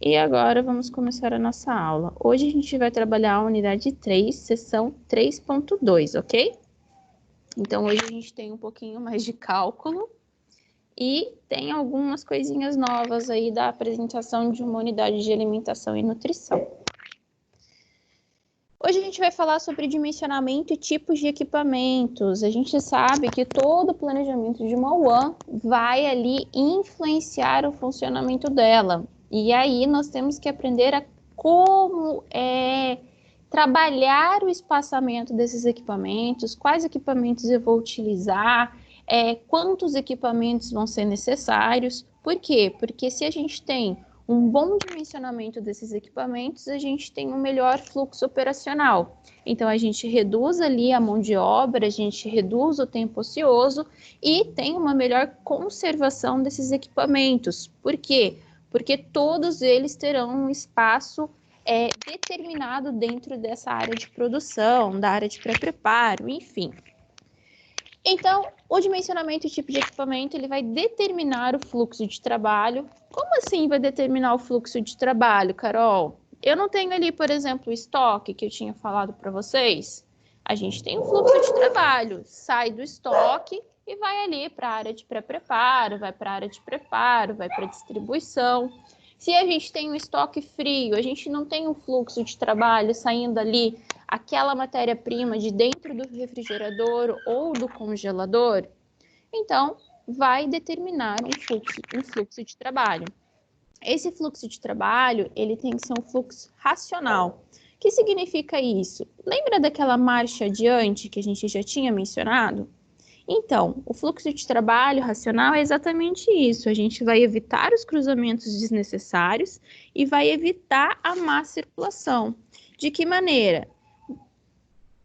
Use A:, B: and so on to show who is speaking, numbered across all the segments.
A: E agora vamos começar a nossa aula. Hoje a gente vai trabalhar a unidade 3, seção 3.2, ok? Então hoje a gente tem um pouquinho mais de cálculo e tem algumas coisinhas novas aí da apresentação de uma unidade de alimentação e nutrição. Hoje a gente vai falar sobre dimensionamento e tipos de equipamentos. A gente sabe que todo o planejamento de uma UAM vai ali influenciar o funcionamento dela. E aí nós temos que aprender a como trabalhar o espaçamento desses equipamentos, quais equipamentos eu vou utilizar, quantos equipamentos vão ser necessários. Por quê? Porque se a gente tem um bom dimensionamento desses equipamentos, a gente tem um melhor fluxo operacional. Então, a gente reduz ali a mão de obra, a gente reduz o tempo ocioso e tem uma melhor conservação desses equipamentos. Por quê? Porque todos eles terão um espaço determinado dentro dessa área de produção, da área de pré-preparo, enfim. Então, o dimensionamento e tipo de equipamento, ele vai determinar o fluxo de trabalho. Como assim vai determinar o fluxo de trabalho, Carol? Eu não tenho ali, por exemplo, o estoque que eu tinha falado para vocês. A gente tem um fluxo de trabalho, sai do estoque e vai ali para a área de pré-preparo, vai para a área de preparo, vai para a distribuição. Se a gente tem um estoque frio, a gente não tem um fluxo de trabalho saindo ali aquela matéria-prima de dentro do refrigerador ou do congelador, então vai determinar um fluxo de trabalho. Esse fluxo de trabalho, ele tem que ser um fluxo racional. O que significa isso? Lembra daquela marcha adiante que a gente já tinha mencionado? Então, o fluxo de trabalho racional é exatamente isso. A gente vai evitar os cruzamentos desnecessários e vai evitar a má circulação. De que maneira?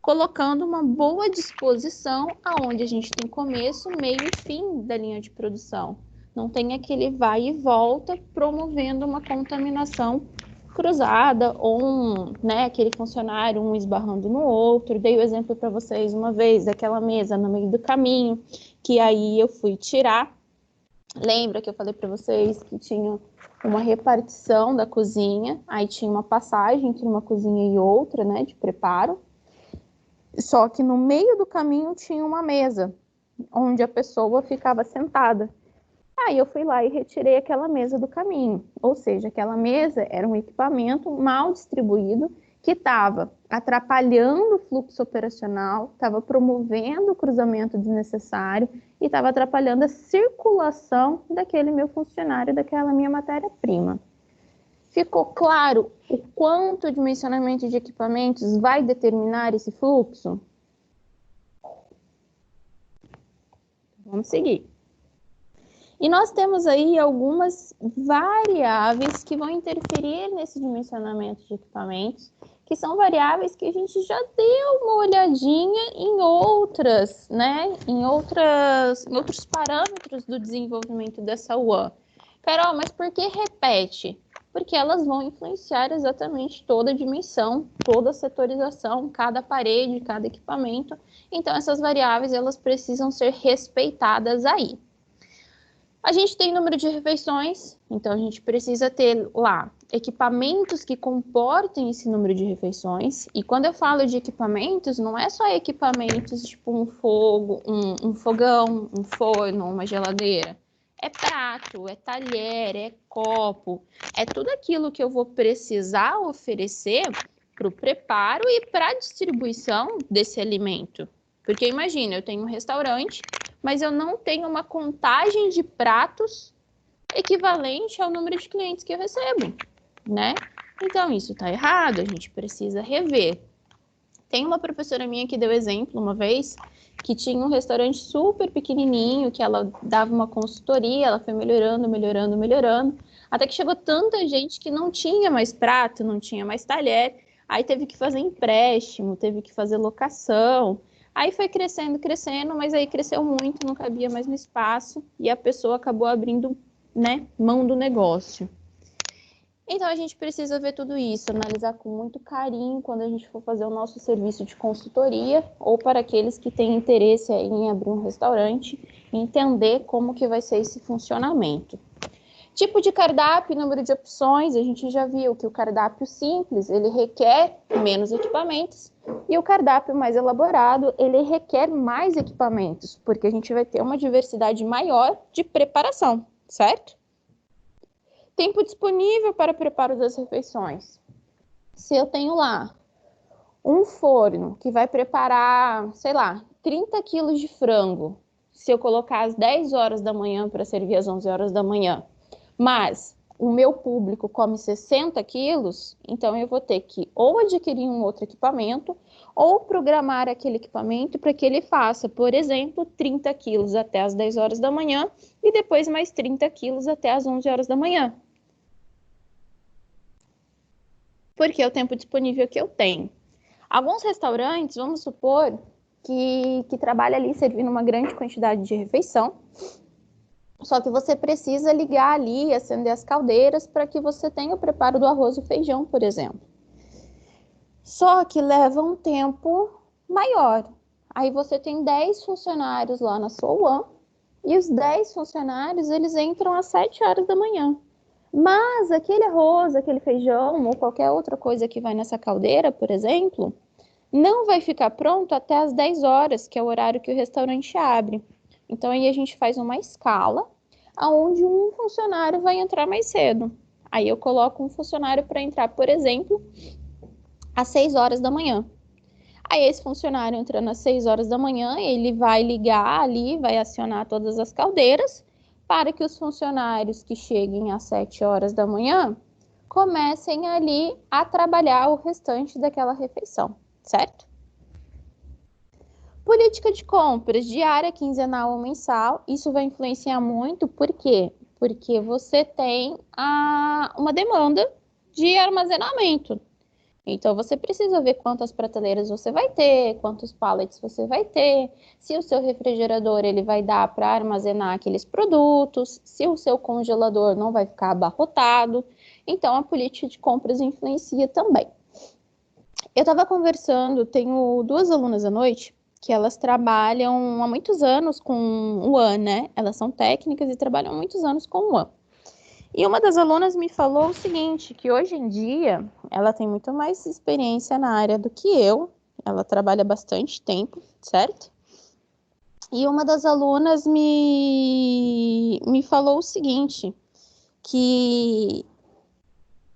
A: Colocando uma boa disposição aonde a gente tem começo, meio e fim da linha de produção. Não tem aquele vai e volta promovendo uma contaminação cruzada ou aquele funcionário um esbarrando no outro. Dei o exemplo para vocês uma vez daquela mesa no meio do caminho, que aí eu fui tirar. Lembra que eu falei para vocês que tinha uma repartição da cozinha, aí tinha uma passagem entre uma cozinha e outra, né, de preparo. Só que no meio do caminho tinha uma mesa, onde a pessoa ficava sentada. Aí eu fui lá e retirei aquela mesa do caminho. Ou seja, aquela mesa era um equipamento mal distribuído que estava atrapalhando o fluxo operacional, estava promovendo o cruzamento desnecessário e estava atrapalhando a circulação daquele meu funcionário, daquela minha matéria-prima. Ficou claro o quanto o dimensionamento de equipamentos vai determinar esse fluxo? Vamos seguir. E nós temos aí algumas variáveis que vão interferir nesse dimensionamento de equipamentos, que são variáveis que a gente já deu uma olhadinha em outras, em outros parâmetros do desenvolvimento dessa UAM. Carol, mas por que repete? Porque elas vão influenciar exatamente toda a dimensão, toda a setorização, cada parede, cada equipamento. Então, essas variáveis, elas precisam ser respeitadas aí. A gente tem número de refeições, então a gente precisa ter lá equipamentos que comportem esse número de refeições. E quando eu falo de equipamentos, não é só equipamentos tipo um fogão, um forno, uma geladeira. É prato, é talher, é copo, é tudo aquilo que eu vou precisar oferecer para o preparo e para a distribuição desse alimento. Porque imagina, eu tenho um restaurante, mas eu não tenho uma contagem de pratos equivalente ao número de clientes que eu recebo, né? Então, isso está errado, a gente precisa rever. Tem uma professora minha que deu exemplo uma vez, que tinha um restaurante super pequenininho, que ela dava uma consultoria, ela foi melhorando, até que chegou tanta gente que não tinha mais prato, não tinha mais talher, aí teve que fazer empréstimo, teve que fazer locação. Aí foi crescendo, mas aí cresceu muito, não cabia mais no espaço e a pessoa acabou abrindo, mão do negócio. Então a gente precisa ver tudo isso, analisar com muito carinho quando a gente for fazer o nosso serviço de consultoria ou para aqueles que têm interesse em abrir um restaurante, entender como que vai ser esse funcionamento. Tipo de cardápio, número de opções, a gente já viu que o cardápio simples, ele requer menos equipamentos, e o cardápio mais elaborado, ele requer mais equipamentos, porque a gente vai ter uma diversidade maior de preparação, certo? Tempo disponível para preparo das refeições. Se eu tenho lá um forno que vai preparar, sei lá, 30 quilos de frango, se eu colocar às 10 horas da manhã para servir às 11 horas da manhã, mas o meu público come 60 quilos, então eu vou ter que ou adquirir um outro equipamento ou programar aquele equipamento para que ele faça, por exemplo, 30 quilos até as 10 horas da manhã e depois mais 30 quilos até as 11 horas da manhã. Porque é o tempo disponível que eu tenho. Alguns restaurantes, vamos supor, que trabalha ali servindo uma grande quantidade de refeição, só que você precisa ligar ali, acender as caldeiras para que você tenha o preparo do arroz e feijão, por exemplo. Só que leva um tempo maior. Aí você tem 10 funcionários lá na sua UAM e os 10 funcionários, eles entram às 7 horas da manhã. Mas aquele arroz, aquele feijão ou qualquer outra coisa que vai nessa caldeira, por exemplo, não vai ficar pronto até às 10 horas, que é o horário que o restaurante abre. Então, aí a gente faz uma escala, onde um funcionário vai entrar mais cedo. Aí eu coloco um funcionário para entrar, por exemplo, às 6 horas da manhã. Aí esse funcionário entrando às 6 horas da manhã, ele vai ligar ali, vai acionar todas as caldeiras, para que os funcionários que cheguem às 7 horas da manhã comecem ali a trabalhar o restante daquela refeição, certo? Política de compras diária, quinzenal ou mensal, isso vai influenciar muito, por quê? Porque você tem uma demanda de armazenamento. Então, você precisa ver quantas prateleiras você vai ter, quantos pallets você vai ter, se o seu refrigerador ele vai dar para armazenar aqueles produtos, se o seu congelador não vai ficar abarrotado. Então, a política de compras influencia também. Eu estava conversando, tenho duas alunas à noite, que elas trabalham há muitos anos com o AN, né? Elas são técnicas e trabalham há muitos anos com o AN. E uma das alunas me falou o seguinte, que hoje em dia ela tem muito mais experiência na área do que eu, ela trabalha bastante tempo, certo? E uma das alunas me falou o seguinte, que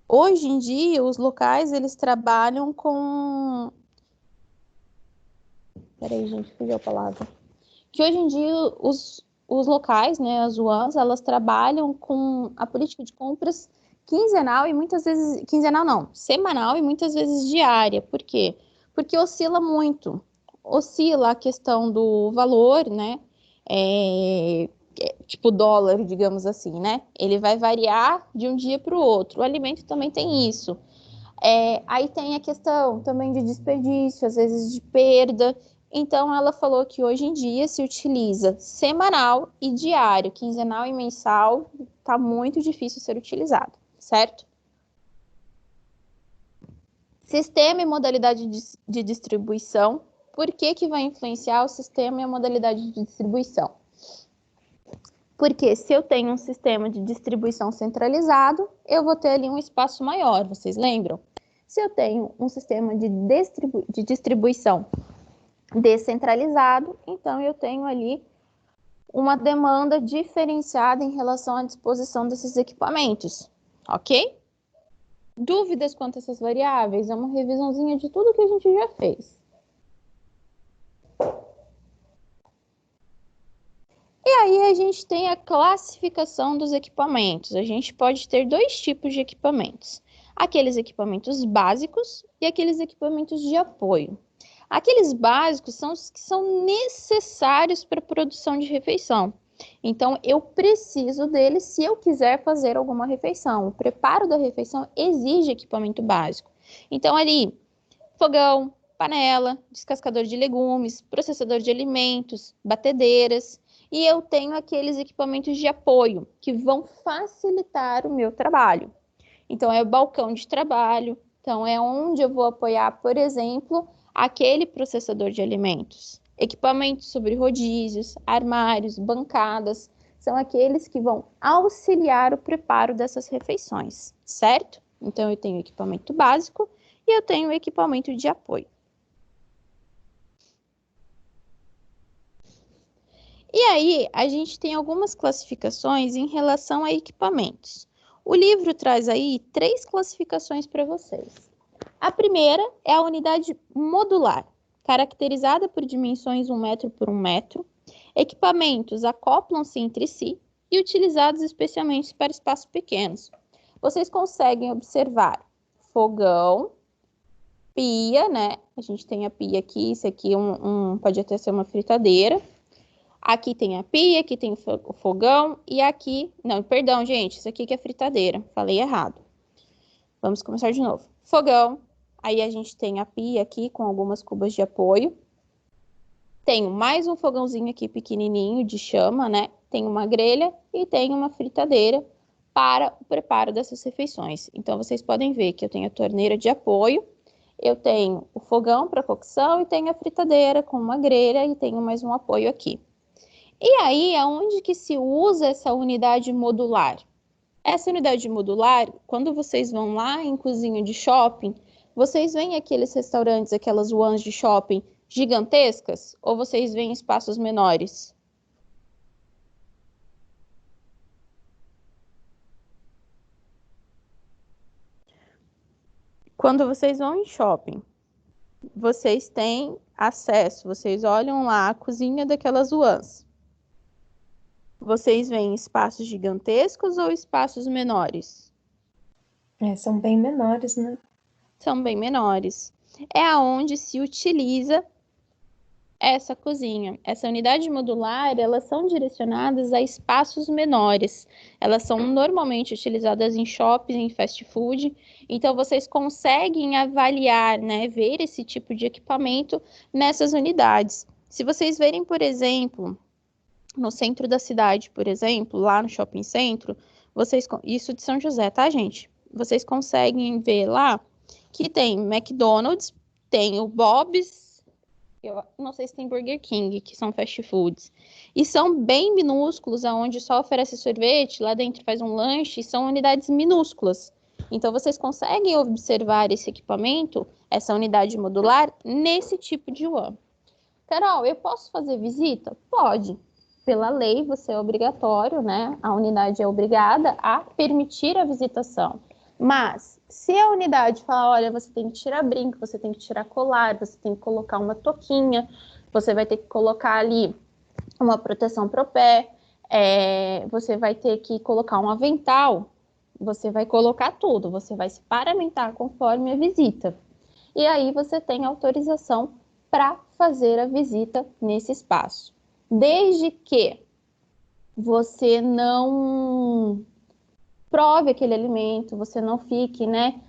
A: hoje em dia os locais eles trabalham com... Peraí, gente, fugiu a palavra. Que hoje em dia os locais, né, as UANs, elas trabalham com a política de compras quinzenal e muitas vezes, quinzenal não, semanal e muitas vezes diária. Por quê? Porque oscila muito. Oscila a questão do valor, né? Tipo dólar, digamos assim, né? Ele vai variar de um dia para o outro. O alimento também tem isso. Aí tem a questão também de desperdício, às vezes de perda. Então, ela falou que hoje em dia se utiliza semanal e diário, quinzenal e mensal, está muito difícil ser utilizado, certo? Sistema e modalidade de distribuição. Por que vai influenciar o sistema e a modalidade de distribuição? Porque se eu tenho um sistema de distribuição centralizado, eu vou ter ali um espaço maior, vocês lembram? Se eu tenho um sistema de distribuição descentralizado, então eu tenho ali uma demanda diferenciada em relação à disposição desses equipamentos, ok? Dúvidas quanto a essas variáveis? É uma revisãozinha de tudo que a gente já fez. E aí a gente tem a classificação dos equipamentos. A gente pode ter dois tipos de equipamentos. Aqueles equipamentos básicos e aqueles equipamentos de apoio. Aqueles básicos são os que são necessários para a produção de refeição. Então, eu preciso deles se eu quiser fazer alguma refeição. O preparo da refeição exige equipamento básico. Então, ali, fogão, panela, descascador de legumes, processador de alimentos, batedeiras. E eu tenho aqueles equipamentos de apoio que vão facilitar o meu trabalho. Então, é o balcão de trabalho. Então, é onde eu vou apoiar, por exemplo, aquele processador de alimentos. Equipamentos sobre rodízios, armários, bancadas, são aqueles que vão auxiliar o preparo dessas refeições, certo? Então, eu tenho o equipamento básico e eu tenho o equipamento de apoio. E aí, a gente tem algumas classificações em relação a equipamentos. O livro traz aí 3 classificações para vocês. A primeira é a unidade modular, caracterizada por dimensões 1 metro por 1 metro. Equipamentos acoplam-se entre si e utilizados especialmente para espaços pequenos. Vocês conseguem observar fogão, pia, né? A gente tem a pia aqui, isso aqui pode até ser uma fritadeira. Aqui tem a pia, aqui tem o fogão e aqui... Não, perdão, gente, isso aqui que é fritadeira. Falei errado. Vamos começar de novo. Fogão, aí a gente tem a pia aqui com algumas cubas de apoio. Tenho mais um fogãozinho aqui pequenininho de chama, né? Tem uma grelha e tem uma fritadeira para o preparo dessas refeições. Então, vocês podem ver que eu tenho a torneira de apoio, eu tenho o fogão para cocção e tenho a fritadeira com uma grelha e tenho mais um apoio aqui. E aí, aonde que se usa essa unidade modular? Essa unidade modular, quando vocês vão lá em cozinha de shopping, vocês veem aqueles restaurantes, aquelas vans de shopping gigantescas? Ou vocês veem espaços menores? Quando vocês vão em shopping, vocês têm acesso, vocês olham lá a cozinha daquelas vans. Vocês veem espaços gigantescos ou espaços menores?
B: São bem menores, né?
A: São bem menores. É aonde se utiliza essa cozinha. Essa unidade modular, elas são direcionadas a espaços menores. Elas são normalmente utilizadas em shoppings, em fast food. Então, vocês conseguem avaliar, né, ver esse tipo de equipamento nessas unidades. Se vocês verem, por exemplo, no centro da cidade, por exemplo, lá no shopping centro, isso de São José, tá, gente? Vocês conseguem ver lá que tem McDonald's, tem o Bob's, eu não sei se tem Burger King, que são fast foods. E são bem minúsculos, aonde só oferece sorvete, lá dentro faz um lanche, são unidades minúsculas. Então, vocês conseguem observar esse equipamento, essa unidade modular, nesse tipo de van. Carol, eu posso fazer visita? Pode. Pela lei, você é obrigatório, né? A unidade é obrigada a permitir a visitação. Mas, se a unidade falar, olha, você tem que tirar brinco, você tem que tirar colar, você tem que colocar uma touquinha, você vai ter que colocar ali uma proteção para o pé, você vai ter que colocar um avental, você vai colocar tudo, você vai se paramentar conforme a visita. E aí você tem autorização para fazer a visita nesse espaço. Desde que você não prove aquele alimento, você não fique, né,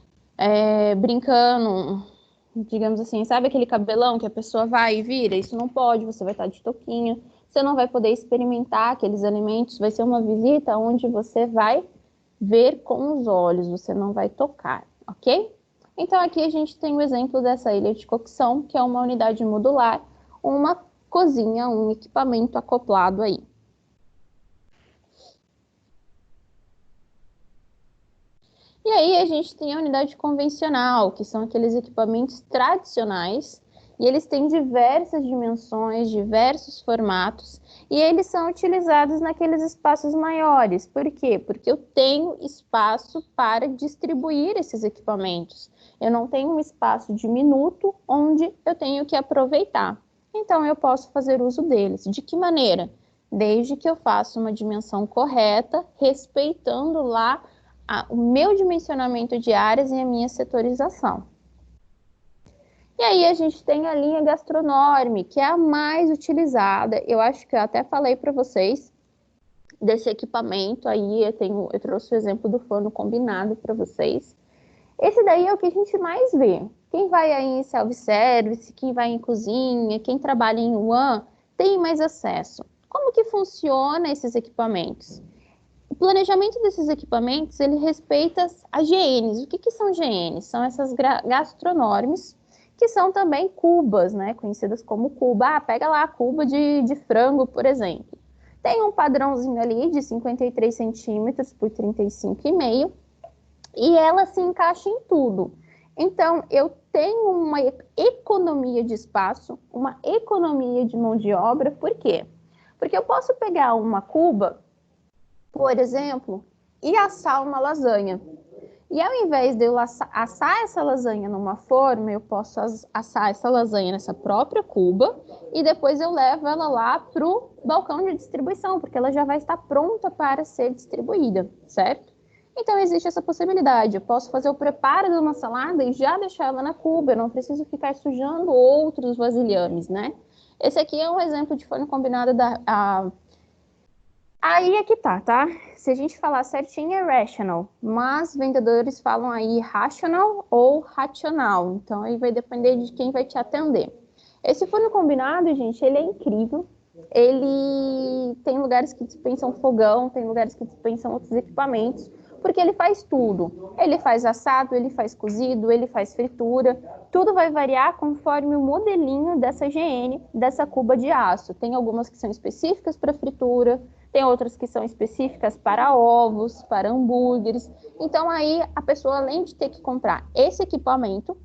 A: brincando, digamos assim, sabe aquele cabelão que a pessoa vai e vira? Isso não pode, você vai estar de touquinha, você não vai poder experimentar aqueles alimentos, vai ser uma visita onde você vai ver com os olhos, você não vai tocar, ok? Então, aqui a gente tem o exemplo dessa ilha de cocção, que é uma unidade modular, uma cozinha, um equipamento acoplado aí. E aí a gente tem a unidade convencional, que são aqueles equipamentos tradicionais, e eles têm diversas dimensões, diversos formatos, e eles são utilizados naqueles espaços maiores. Por quê? Porque eu tenho espaço para distribuir esses equipamentos. Eu não tenho um espaço diminuto onde eu tenho que aproveitar. Então, eu posso fazer uso deles. De que maneira? Desde que eu faça uma dimensão correta, respeitando lá o meu dimensionamento de áreas e a minha setorização. E aí a gente tem a linha Gastronorme, que é a mais utilizada. Eu acho que eu até falei para vocês desse equipamento aí, eu trouxe o exemplo do forno combinado para vocês. Esse daí é o que a gente mais vê. Quem vai aí em self-service, quem vai em cozinha, quem trabalha em WAN, tem mais acesso. Como que funciona esses equipamentos? O planejamento desses equipamentos, ele respeita as GNs. O que são GNs? São essas gastronormes, que são também cubas, né? Conhecidas como cuba. Pega lá a cuba de frango, por exemplo. Tem um padrãozinho ali de 53 centímetros por 35,5 e ela se encaixa em tudo. Então, eu tenho uma economia de espaço, uma economia de mão de obra. Por quê? Porque eu posso pegar uma cuba, por exemplo, e assar uma lasanha. E ao invés de eu assar essa lasanha numa forma, eu posso assar essa lasanha nessa própria cuba e depois eu levo ela lá para o balcão de distribuição, porque ela já vai estar pronta para ser distribuída, certo? Então existe essa possibilidade. Eu posso fazer o preparo de uma salada e já deixar ela na cuba, eu não preciso ficar sujando outros vasilhames, né? Esse aqui é um exemplo de forno combinado Aí é que tá? Se a gente falar certinho é rational, mas vendedores falam aí rational ou racional, então aí vai depender de quem vai te atender. Esse forno combinado, gente, ele é incrível, ele tem lugares que dispensam fogão, tem lugares que dispensam outros equipamentos, porque ele faz tudo. Ele faz assado, ele faz cozido, ele faz fritura, tudo vai variar conforme o modelinho dessa GN, dessa cuba de aço. Tem algumas que são específicas para fritura, tem outras que são específicas para ovos, para hambúrgueres. Então, aí, a pessoa, além de ter que comprar esse equipamento,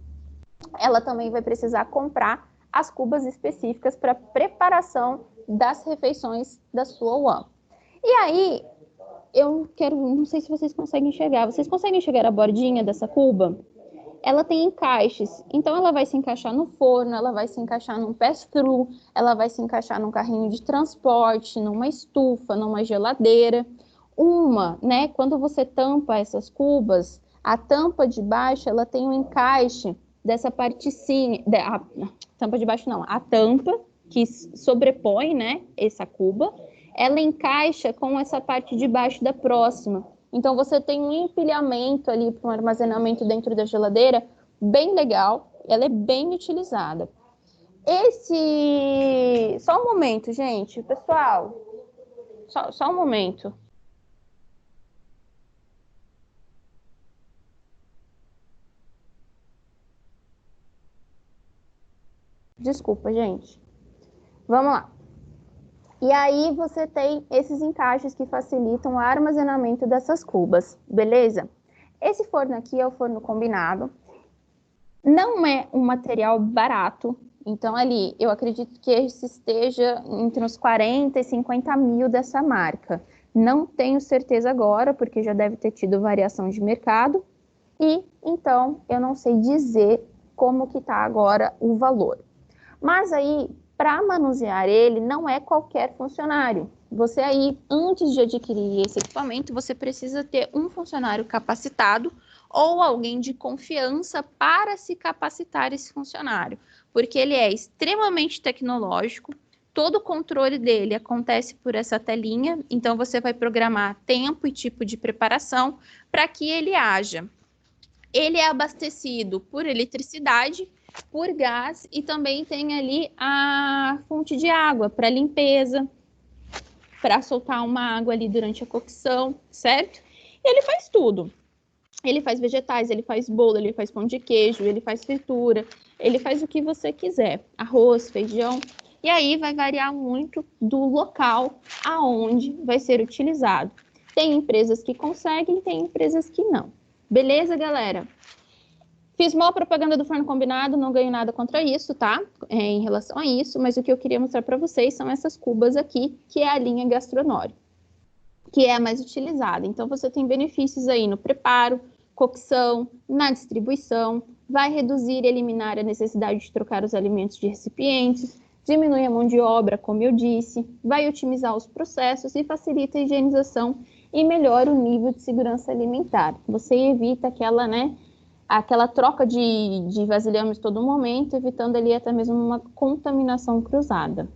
A: ela também vai precisar comprar as cubas específicas para preparação das refeições da sua UAM. E aí, não sei se vocês conseguem enxergar. Vocês conseguem enxergar a bordinha dessa cuba? Ela tem encaixes, então ela vai se encaixar no forno, ela vai se encaixar num pass-through, ela vai se encaixar num carrinho de transporte, numa estufa, numa geladeira. Né, quando você tampa essas cubas, a tampa de baixo, ela tem um encaixe dessa partezinha, a tampa de baixo não, a tampa que sobrepõe, né, essa cuba, ela encaixa com essa parte de baixo da próxima. Então, você tem um empilhamento ali para um armazenamento dentro da geladeira bem legal, ela é bem utilizada. Só um momento, gente. Pessoal, só um momento. Desculpa, gente. Vamos lá. E aí você tem esses encaixes que facilitam o armazenamento dessas cubas, beleza? Esse forno aqui é o forno combinado. Não é um material barato, então ali eu acredito que esse esteja entre os 40 e 50 mil dessa marca. Não tenho certeza agora, porque já deve ter tido variação de mercado, e então eu não sei dizer como que está agora o valor. Mas aí, para manusear ele, não é qualquer funcionário. Você aí, antes de adquirir esse equipamento, você precisa ter um funcionário capacitado ou alguém de confiança para se capacitar esse funcionário, porque ele é extremamente tecnológico, todo o controle dele acontece por essa telinha, então você vai programar tempo e tipo de preparação para que ele haja. Ele é abastecido por eletricidade, por gás e também tem ali a fonte de água para limpeza, para soltar uma água ali durante a cocção, certo? E ele faz tudo. Ele faz vegetais, ele faz bolo, ele faz pão de queijo, ele faz fritura, ele faz o que você quiser, arroz, feijão. E aí vai variar muito do local aonde vai ser utilizado. Tem empresas que conseguem, tem empresas que não. Beleza, galera? Fiz mal propaganda do forno combinado, não ganho nada contra isso, tá? Em relação a isso, mas o que eu queria mostrar para vocês são essas cubas aqui, que é a linha Gastronori, que é a mais utilizada. Então, você tem benefícios aí no preparo, cocção, na distribuição, vai reduzir e eliminar a necessidade de trocar os alimentos de recipientes, diminui a mão de obra, como eu disse, vai otimizar os processos e facilita a higienização e melhora o nível de segurança alimentar. Você evita aquela troca de vasilhames todo momento, evitando ali até mesmo uma contaminação cruzada.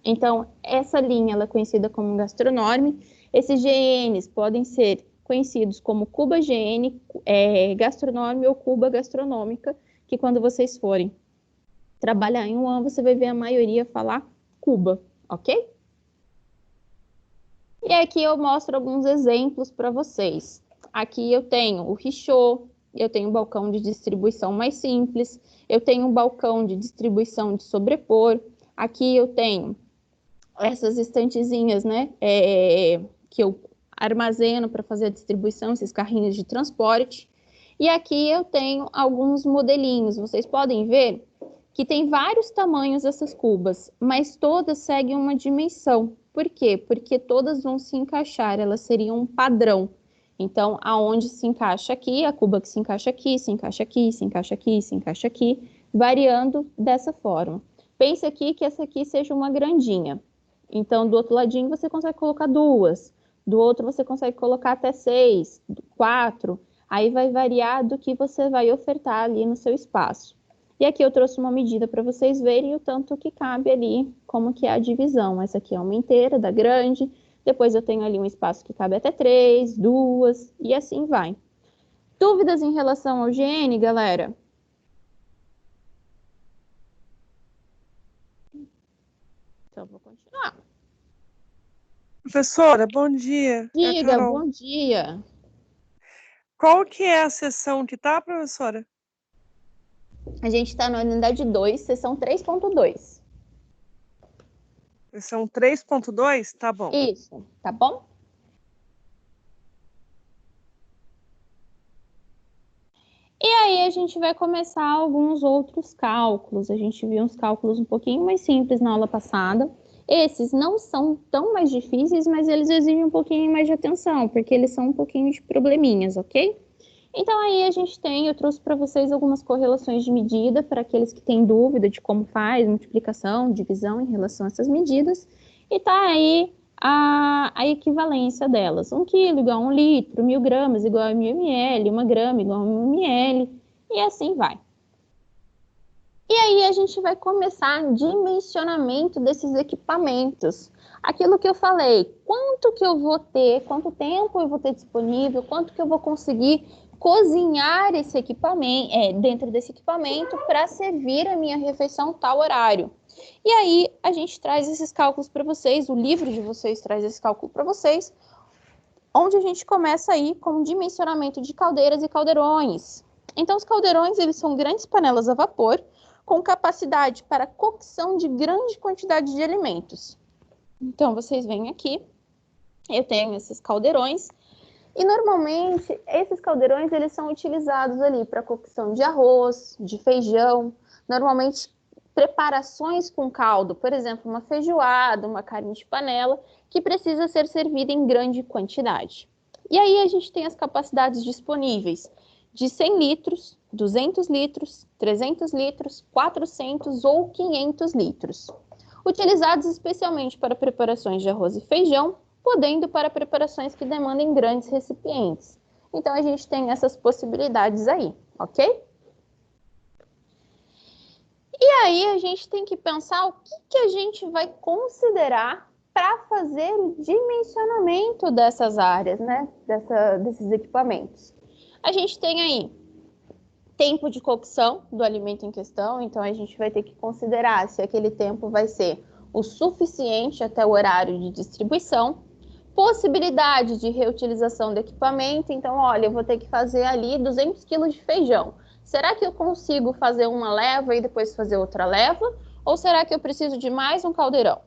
A: Então, essa linha ela é conhecida como Gastronorme. Esses GNs podem ser conhecidos como Cuba GN, Gastronorme ou Cuba Gastronômica, que quando vocês forem trabalhar em um ano, você vai ver a maioria falar Cuba, ok? E aqui eu mostro alguns exemplos para vocês. Aqui eu tenho o Richot, eu tenho um balcão de distribuição mais simples, eu tenho um balcão de distribuição de sobrepor, aqui eu tenho essas estantezinhas, né, que eu armazeno para fazer a distribuição, esses carrinhos de transporte. E aqui eu tenho alguns modelinhos. Vocês podem ver que tem vários tamanhos essas cubas, mas todas seguem uma dimensão. Por quê? Porque todas vão se encaixar, elas seriam um padrão. Então, aonde se encaixa aqui, a cuba que se encaixa aqui, se encaixa aqui, se encaixa aqui, se encaixa aqui, variando dessa forma. Pense aqui que essa aqui seja uma grandinha. Então, do outro ladinho você consegue colocar duas, do outro você consegue colocar até 6, 4. Aí vai variar do que você vai ofertar ali no seu espaço. E aqui eu trouxe uma medida para vocês verem o tanto que cabe ali, como que é a divisão. Essa aqui é uma inteira da grande, depois eu tenho ali um espaço que cabe até 3, 2, e assim vai. Dúvidas em relação ao GN, galera? Então, vou continuar.
C: Professora, bom dia.
A: Diga, bom dia.
C: Qual que é a sessão que tá, professora?
A: A gente está na unidade 2, sessão 3.2.
C: Sessão 3.2? Tá bom.
A: Isso, tá bom? E aí a gente vai começar alguns outros cálculos. A gente viu uns cálculos um pouquinho mais simples na aula passada. Esses não são tão mais difíceis, mas eles exigem um pouquinho mais de atenção, porque eles são um pouquinho de probleminhas, ok? Então aí eu trouxe para vocês algumas correlações de medida para aqueles que têm dúvida de como faz multiplicação, divisão em relação a essas medidas. E tá aí a equivalência delas. 1 quilo igual a 1 litro, 1.000 gramas igual a 1.000 ml, 1 grama igual a 1 ml, e assim vai. E aí a gente vai começar dimensionamento desses equipamentos. Aquilo que eu falei, quanto que eu vou ter, quanto tempo eu vou ter disponível, quanto que eu vou conseguir cozinhar esse equipamento, dentro desse equipamento para servir a minha refeição tal horário. E aí a gente traz esses cálculos para vocês, o livro de vocês traz esse cálculo para vocês, onde a gente começa aí com o dimensionamento de caldeiras e caldeirões. Então os caldeirões, eles são grandes panelas a vapor com capacidade para cocção de grande quantidade de alimentos. Então vocês vêm aqui, eu tenho esses caldeirões, e normalmente esses caldeirões eles são utilizados ali para cocção de arroz, de feijão, normalmente preparações com caldo, por exemplo, uma feijoada, uma carne de panela, que precisa ser servida em grande quantidade. E aí a gente tem as capacidades disponíveis de 100 litros, 200 litros, 300 litros, 400 ou 500 litros, utilizados especialmente para preparações de arroz e feijão, podendo para preparações que demandem grandes recipientes. Então, a gente tem essas possibilidades aí, ok? E aí, a gente tem que pensar o que a gente vai considerar para fazer o dimensionamento dessas áreas, né? Desses equipamentos. A gente tem aí tempo de cocção do alimento em questão, então a gente vai ter que considerar se aquele tempo vai ser o suficiente até o horário de distribuição. Possibilidade de reutilização do equipamento, então, olha, eu vou ter que fazer ali 200 kg de feijão. Será que eu consigo fazer uma leva e depois fazer outra leva? Ou será que eu preciso de mais um caldeirão?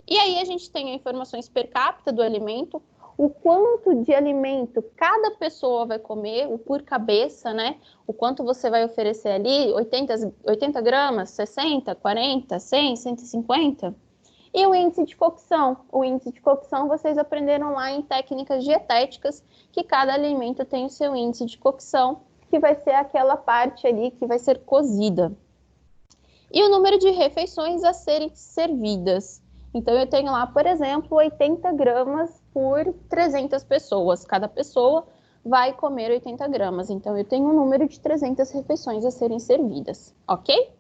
A: E aí a gente tem informações per capita do alimento, o quanto de alimento cada pessoa vai comer, o por cabeça, né? O quanto você vai oferecer ali, 80 gramas, 60, 40, 100, 150? E o índice de cocção. O índice de cocção vocês aprenderam lá em técnicas dietéticas, que cada alimento tem o seu índice de cocção, que vai ser aquela parte ali que vai ser cozida. E o número de refeições a serem servidas. Então, eu tenho lá, por exemplo, 80 gramas por 300 pessoas. Cada pessoa vai comer 80 gramas. Então, eu tenho um número de 300 refeições a serem servidas, ok?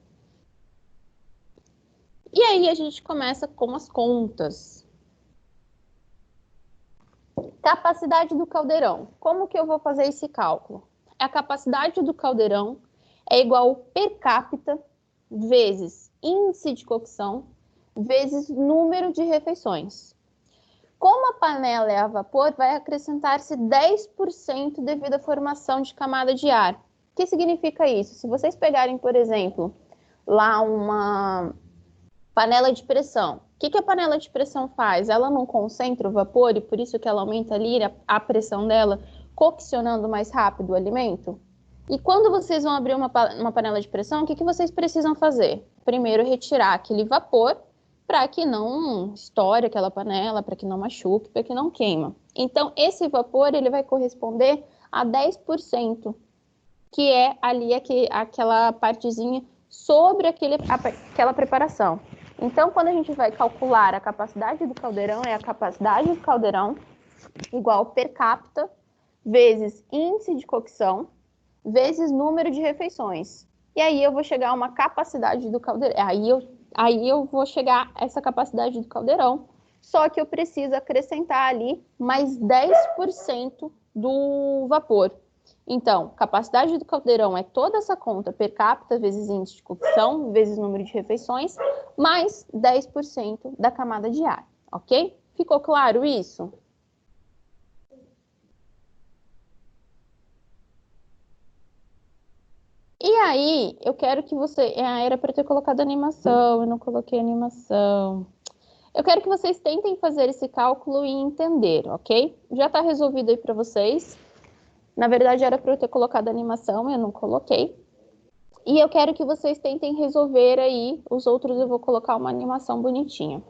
A: E aí, a gente começa com as contas. Capacidade do caldeirão. Como que eu vou fazer esse cálculo? A capacidade do caldeirão é igual ao per capita vezes índice de cocção vezes número de refeições. Como a panela é a vapor, vai acrescentar-se 10% devido à formação de camada de ar. O que significa isso? Se vocês pegarem, por exemplo, lá uma panela de pressão que a panela de pressão faz? Ela não concentra o vapor e por isso que ela aumenta ali a pressão dela, coccionando mais rápido o alimento? E quando vocês vão abrir uma panela de pressão, o que vocês precisam fazer? Primeiro, retirar aquele vapor para que não estoure aquela panela, para que não machuque, para que não queima. Então, esse vapor ele vai corresponder a 10%, que é ali aquela partezinha sobre aquela preparação. Então, quando a gente vai calcular a capacidade do caldeirão, é a capacidade do caldeirão igual per capita vezes índice de cocção vezes número de refeições. E aí eu vou chegar a uma capacidade do caldeirão. Aí eu vou chegar a essa capacidade do caldeirão, só que eu preciso acrescentar ali mais 10% do vapor. Então, capacidade do caldeirão é toda essa conta per capita vezes índice de cocção, vezes número de refeições, mais 10% da camada de ar, ok? Ficou claro isso? E aí, eu quero que você... Era para eu ter colocado animação, eu não coloquei animação. Eu quero que vocês tentem fazer esse cálculo e entender, ok? Já está resolvido aí para vocês. Na verdade, era para eu ter colocado animação, eu não coloquei. E eu quero que vocês tentem resolver aí, os outros eu vou colocar uma animação bonitinha.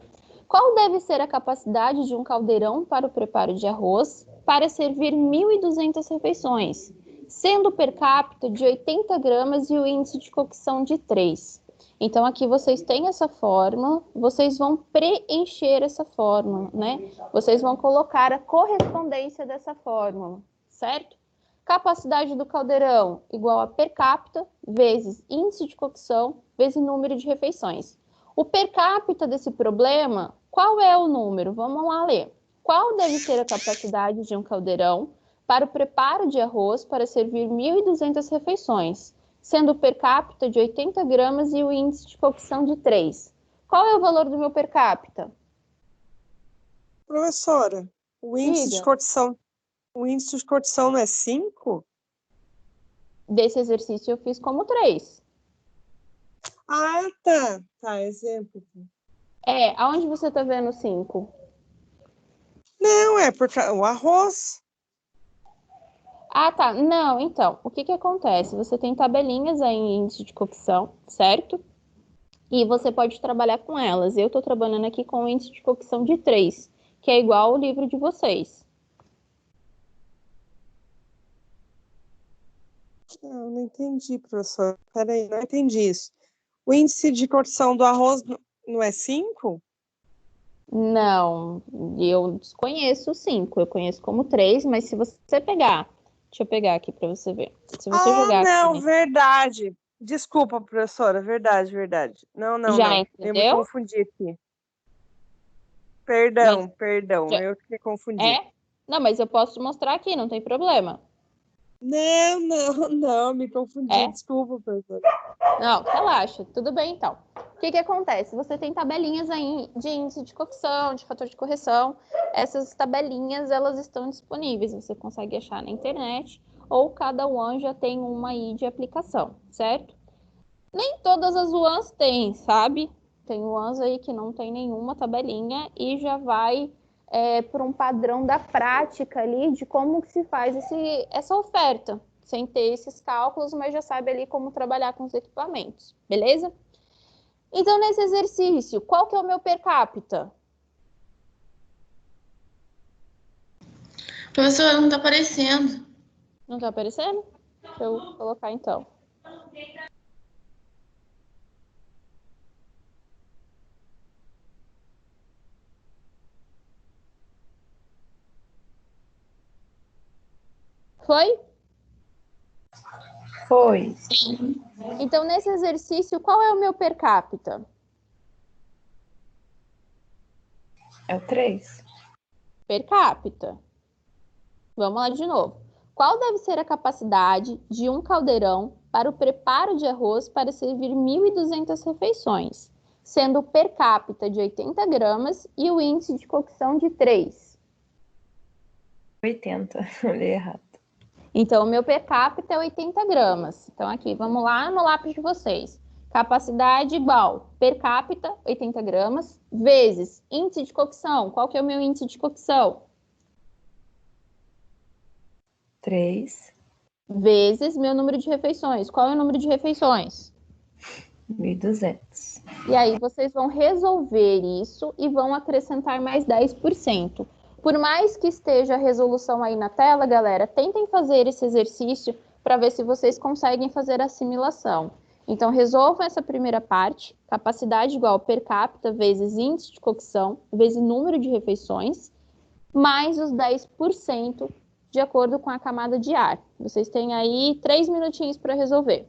A: Qual deve ser a capacidade de um caldeirão para o preparo de arroz para servir 1.200 refeições, sendo o per capita de 80 gramas e o índice de cocção de 3? Então, aqui vocês têm essa fórmula, vocês vão preencher essa fórmula, né? Vocês vão colocar a correspondência dessa fórmula, certo? Capacidade do caldeirão igual a per capita vezes índice de cocção vezes número de refeições. O per capita desse problema, qual é o número? Vamos lá ler. Qual deve ser a capacidade de um caldeirão para o preparo de arroz para servir 1.200 refeições, sendo o per capita de 80 gramas e o índice de cocção de 3? Qual é o valor do meu per capita?
C: Professora, o índice de cocção não é 5?
A: Desse exercício eu fiz como 3.
C: Ah, tá. Tá, exemplo.
A: Aonde você está vendo 5?
C: Não, é porque o arroz.
A: Ah, tá. Não, então, o que acontece? Você tem tabelinhas aí em índice de cocção, certo? E você pode trabalhar com elas. Eu estou trabalhando aqui com o índice de cocção de 3, que é igual ao livro de vocês.
C: Não entendi, professor. Peraí, não entendi isso. O índice de cocção do arroz não é 5?
A: Não, eu desconheço 5. Eu conheço como 3, mas se você pegar... Deixa eu pegar aqui para você ver. Se você jogar
C: não,
A: aqui...
C: verdade. Desculpa, professora, verdade. Não.
A: Já
C: Eu me
A: entendeu?
C: confundi aqui. Perdão, eu que me confundi.
A: Não, mas eu posso mostrar aqui, não tem problema.
C: Não, me confundi. Desculpa, professora.
A: Não, relaxa, tudo bem então. O que acontece? Você tem tabelinhas aí de índice de cocção, de fator de correção. Essas tabelinhas, elas estão disponíveis, você consegue achar na internet, ou cada one já tem uma aí de aplicação, certo? Nem todas as ones têm, sabe? Tem ones aí que não tem nenhuma tabelinha e já vai por um padrão da prática ali de como que se faz essa oferta, sem ter esses cálculos, mas já sabe ali como trabalhar com os equipamentos, beleza? Então, nesse exercício, qual que é o meu per capita?
D: Professora, não tá aparecendo.
A: Não tá aparecendo? Deixa eu colocar então. Foi?
B: Foi.
A: Então, nesse exercício, qual é o meu per capita?
B: É o 3.
A: Per capita. Vamos lá de novo. Qual deve ser a capacidade de um caldeirão para o preparo de arroz para servir 1.200 refeições, sendo o per capita de 80 gramas e o índice de cocção de 3?
B: 80. Olhei errado.
A: Então, o meu per capita é 80 gramas. Então, aqui, vamos lá no lápis de vocês. Capacidade igual per capita, 80 gramas, vezes índice de cocção. Qual que é o meu índice de cocção?
B: 3,
A: Vezes meu número de refeições. Qual é o número de refeições?
B: 1.200.
A: E aí vocês vão resolver isso e vão acrescentar mais 10%. Por mais que esteja a resolução aí na tela, galera, tentem fazer esse exercício para ver se vocês conseguem fazer a assimilação. Então, resolvam essa primeira parte, capacidade igual per capita vezes índice de cocção, vezes número de refeições, mais os 10% de acordo com a camada de ar. Vocês têm aí 3 minutinhos para resolver.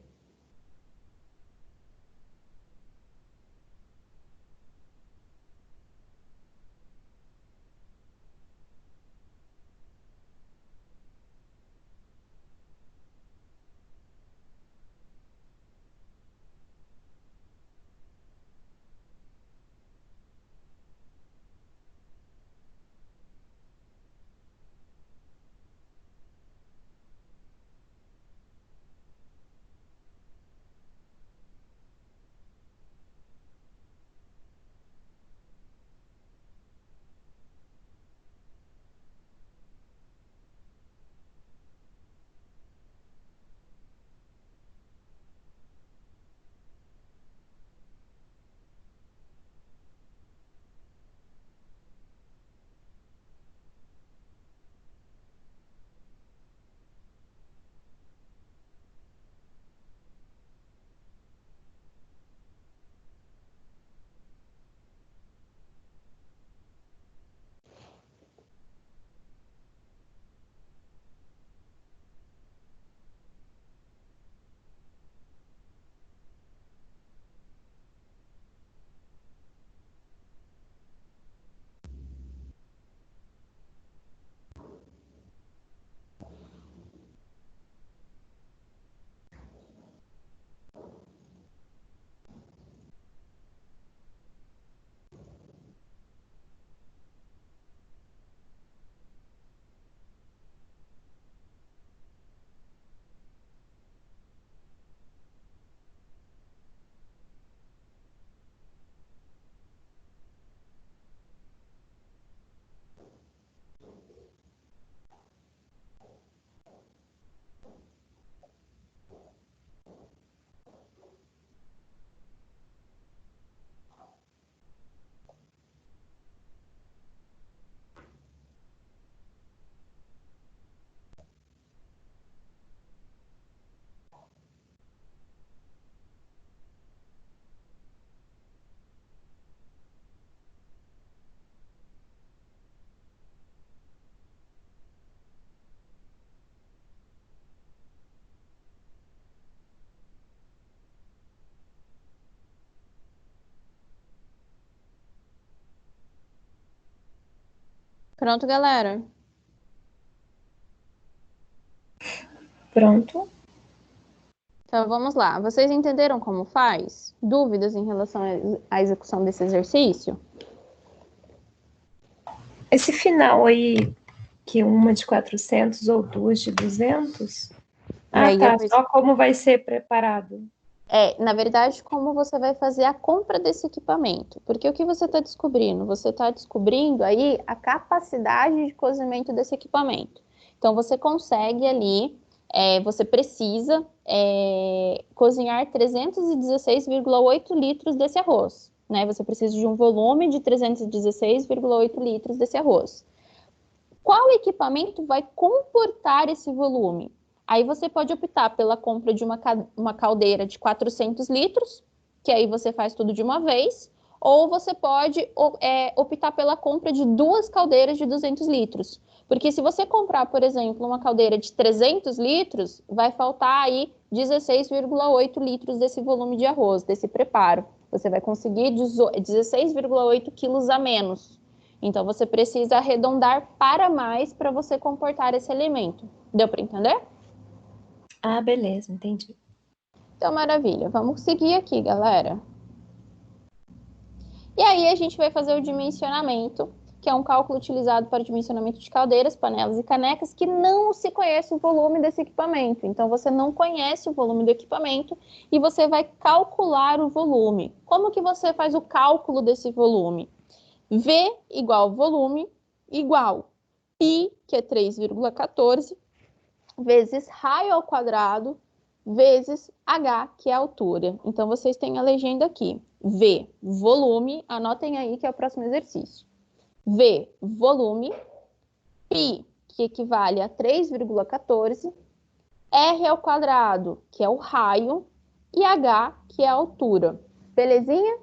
A: Pronto, galera?
B: Pronto.
A: Então, vamos lá. Vocês entenderam como faz? Dúvidas em relação à execução desse exercício?
B: Esse final aí, que uma de 400 ou duas de 200?
A: Aí
B: Tá.
A: depois-
B: Só como vai ser preparado.
A: na verdade, como você vai fazer a compra desse equipamento. Porque o que você está descobrindo? Você está descobrindo aí a capacidade de cozimento desse equipamento. Então, você consegue ali, você precisa cozinhar 316,8 litros desse arroz. Né? Você precisa de um volume de 316,8 litros desse arroz. Qual equipamento vai comportar esse volume? Aí você pode optar pela compra de uma caldeira de 400 litros, que aí você faz tudo de uma vez, ou você pode optar pela compra de 2 caldeiras de 200 litros. Porque se você comprar, por exemplo, uma caldeira de 300 litros, vai faltar aí 16,8 litros desse volume de arroz, desse preparo. Você vai conseguir 16,8 quilos a menos. Então, você precisa arredondar para mais para você comportar esse alimento. Deu para entender?
B: Beleza, entendi.
A: Então, maravilha. Vamos seguir aqui, galera. E aí, a gente vai fazer o dimensionamento que é um cálculo utilizado para o dimensionamento de caldeiras, panelas e canecas, que não se conhece o volume desse equipamento. Então, você não conhece o volume do equipamento e você vai calcular o volume. Como que você faz o cálculo desse volume? V igual volume igual π, que é 3,14, vezes raio ao quadrado, vezes H, que é a altura. Então, vocês têm a legenda aqui. V, volume, anotem aí que é o próximo exercício. V, volume, π, que equivale a 3,14, R ao quadrado, que é o raio, e H, que é a altura. Belezinha?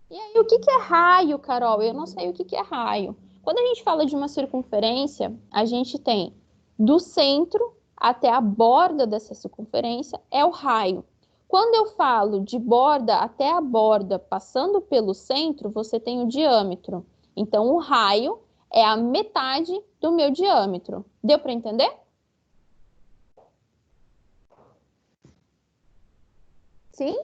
A: E aí, o que é raio, Carol? Eu não sei o que é raio. Quando a gente fala de uma circunferência, a gente tem do centro até a borda dessa circunferência, é o raio. Quando eu falo de borda até a borda, passando pelo centro, você tem o diâmetro. Então, o raio é a metade do meu diâmetro. Deu para entender? Sim?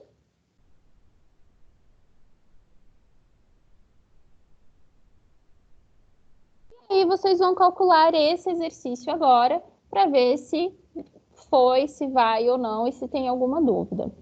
A: E vocês vão calcular esse exercício agora para ver se foi, se vai ou não e se tem alguma dúvida.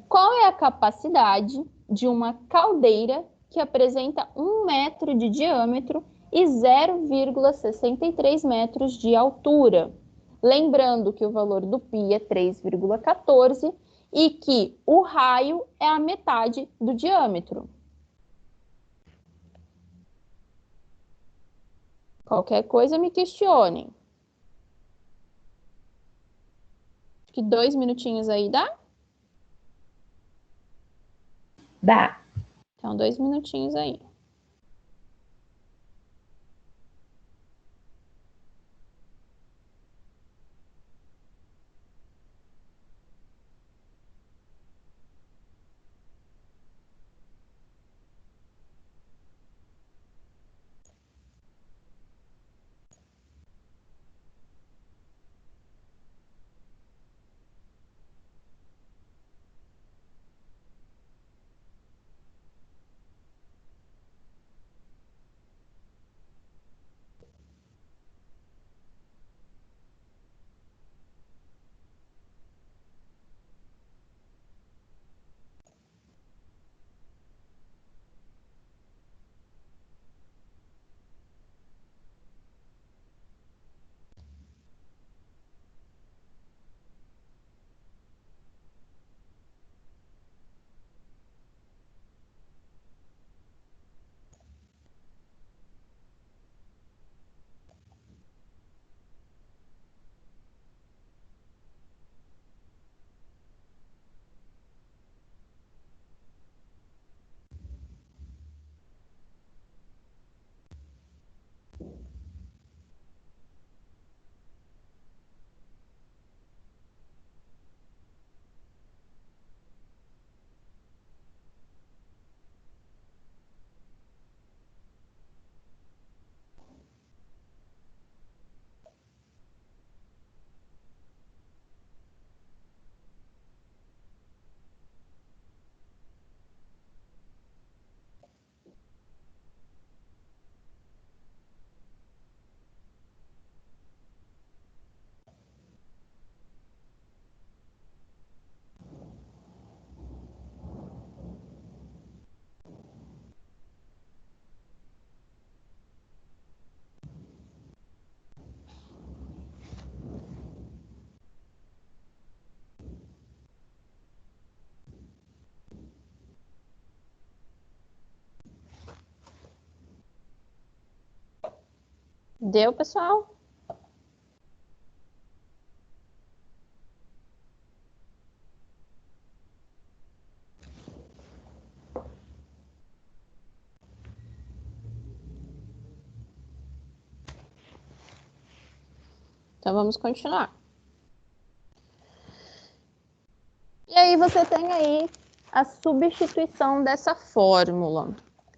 A: Qual é a capacidade de uma caldeira que apresenta 1 metro de diâmetro e 0,63 metros de altura? Lembrando que o valor do π é 3,14 e que o raio é a metade do diâmetro. Qualquer coisa me questionem. Acho que 2 minutinhos aí dá?
B: Dá.
A: Então, 2 minutinhos aí. Deu, pessoal? Então, vamos continuar. E aí, você tem aí a substituição dessa fórmula.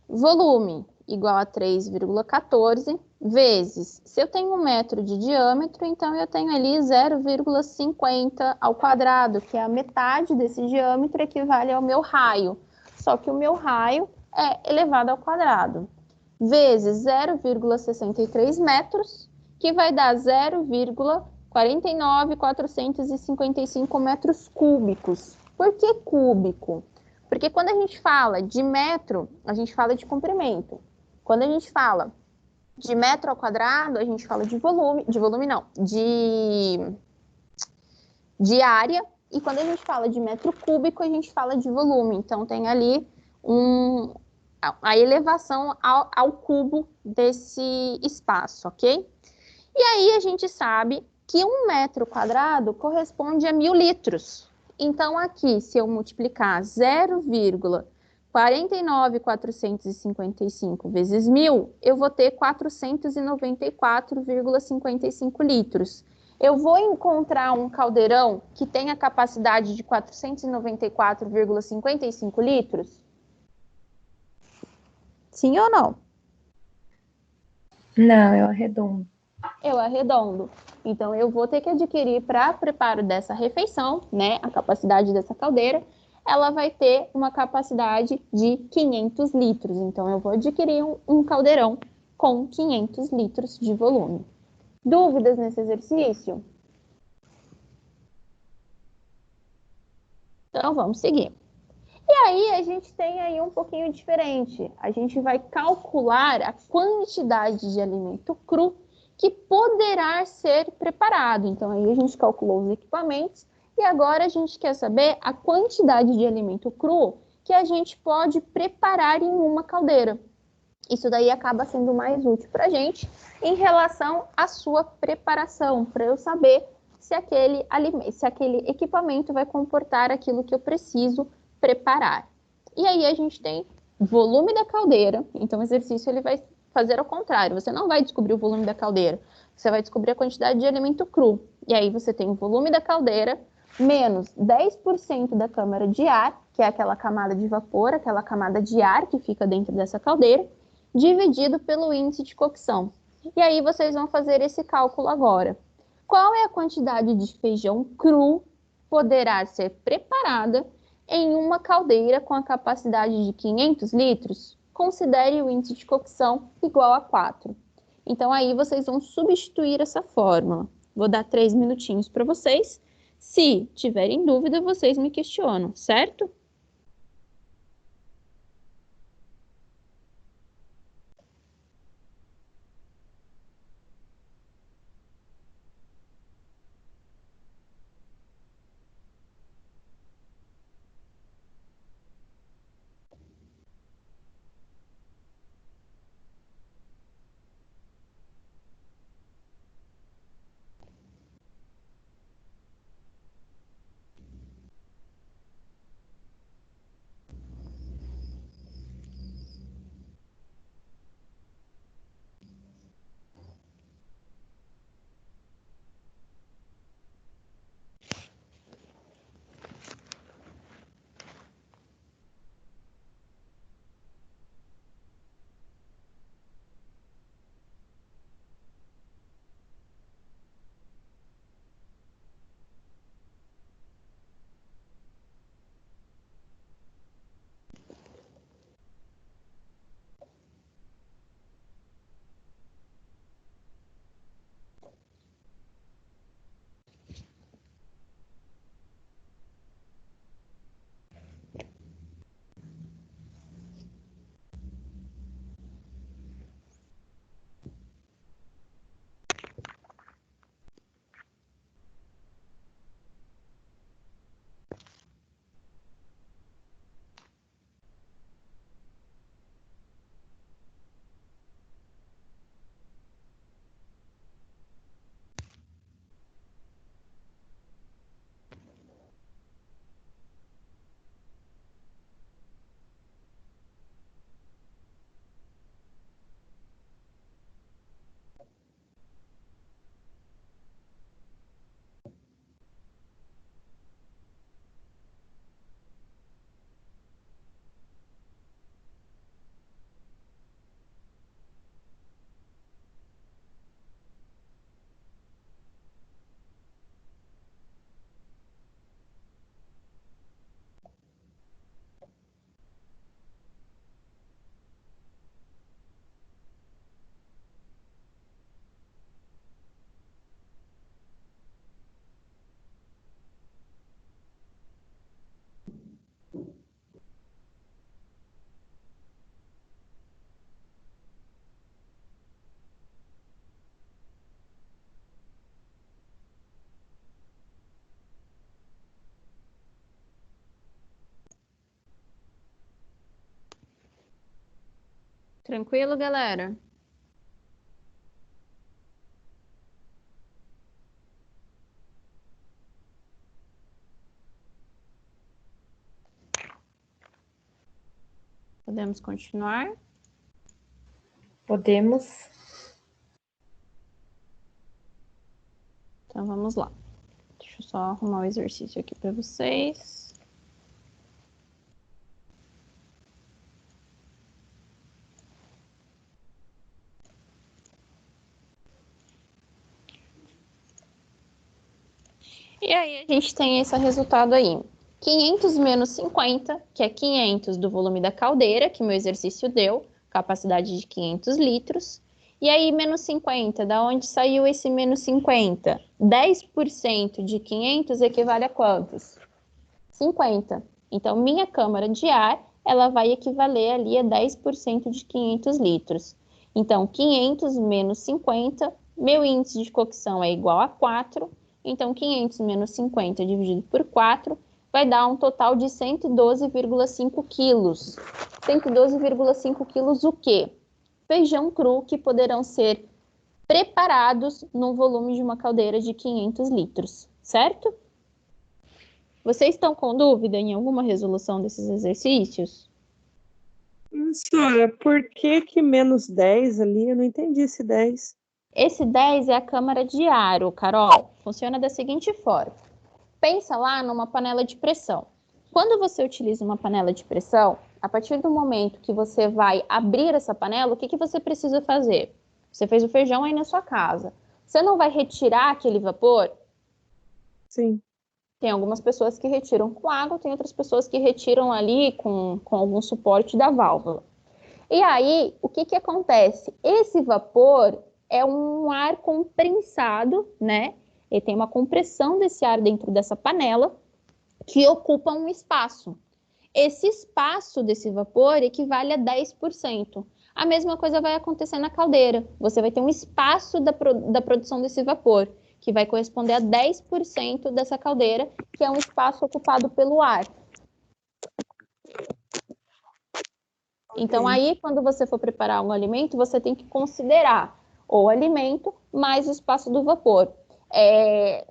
A: Volume igual a 3,14 vezes, se eu tenho 1 metro de diâmetro, então eu tenho ali 0,50 ao quadrado, que é a metade desse diâmetro, equivale ao meu raio. só que o meu raio é elevado ao quadrado, vezes 0,63 metros, que vai dar 0,49455 metros cúbicos. Por que cúbico? Porque quando a gente fala de metro, a gente fala de comprimento. Quando a gente fala de metro ao quadrado, a gente fala de volume não, de área, e quando a gente fala de metro cúbico, a gente fala de volume. Então, tem ali a elevação ao cubo desse espaço, ok? E aí, a gente sabe que 1 metro quadrado corresponde a 1.000 litros. Então, aqui, se eu multiplicar 0,49455 vezes 1.000, eu vou ter 494,55 litros. Eu vou encontrar um caldeirão que tenha capacidade de 494,55 litros? Sim ou não?
B: Não, eu arredondo.
A: Eu arredondo. Então, eu vou ter que adquirir para preparo dessa refeição, né, a capacidade dessa caldeira, ela vai ter uma capacidade de 500 litros. Então, eu vou adquirir um caldeirão com 500 litros de volume. Dúvidas nesse exercício? Então, vamos seguir. E aí, a gente tem aí um pouquinho diferente. A gente vai calcular a quantidade de alimento cru que poderá ser preparado. Então, aí a gente calculou os equipamentos e agora a gente quer saber a quantidade de alimento cru que a gente pode preparar em uma caldeira. Isso daí acaba sendo mais útil para a gente em relação à sua preparação, para eu saber se aquele equipamento vai comportar aquilo que eu preciso preparar. E aí a gente tem volume da caldeira, então o exercício ele vai fazer ao contrário, você não vai descobrir o volume da caldeira, você vai descobrir a quantidade de alimento cru. E aí você tem o volume da caldeira menos 10% da câmara de ar, que é aquela camada de vapor, aquela camada de ar que fica dentro dessa caldeira, dividido pelo índice de cocção. E aí vocês vão fazer esse cálculo agora. Qual é a quantidade de feijão cru poderá ser preparada em uma caldeira com a capacidade de 500 litros? Considere o índice de cocção igual a 4. Então, aí vocês vão substituir essa fórmula. Vou dar 3 minutinhos para vocês. Se tiverem dúvida, vocês me questionam, certo? Tranquilo, galera? Podemos continuar?
B: Podemos.
A: Então, vamos lá. Deixa eu só arrumar o exercício aqui para vocês. E aí, a gente tem esse resultado aí. 500 menos 50, que é 500 do volume da caldeira, que o meu exercício deu, capacidade de 500 litros. E aí, menos 50, da onde saiu esse menos 50? 10% de 500 equivale a quantos? 50. Então, minha câmara de ar, ela vai equivaler ali a 10% de 500 litros. Então, 500 menos 50, meu índice de cocção é igual a 4. Então, 500 menos 50 dividido por 4 vai dar um total de 112,5 quilos. 112,5 quilos o quê? Feijão cru que poderão ser preparados no volume de uma caldeira de 500 litros, certo? Vocês estão com dúvida em alguma resolução desses exercícios?
C: Professora, por que menos 10 ali? Eu não entendi esse 10.
A: Esse 10 é a câmara de ar, Carol. Funciona da seguinte forma. Pensa lá numa panela de pressão. Quando você utiliza uma panela de pressão, a partir do momento que você vai abrir essa panela, o que você precisa fazer? Você fez o feijão aí na sua casa. Você não vai retirar aquele vapor?
C: Sim.
A: Tem algumas pessoas que retiram com água, tem outras pessoas que retiram ali com algum suporte da válvula. E aí, o que acontece? Esse vapor é um ar comprensado, né? Ele tem uma compressão desse ar dentro dessa panela que ocupa um espaço. Esse espaço desse vapor equivale a 10%. A mesma coisa vai acontecer na caldeira. Você vai ter um espaço da produção desse vapor, que vai corresponder a 10% dessa caldeira, que é um espaço ocupado pelo ar. Então, aí, quando você for preparar um alimento, você tem que considerar o alimento mais o espaço do vapor.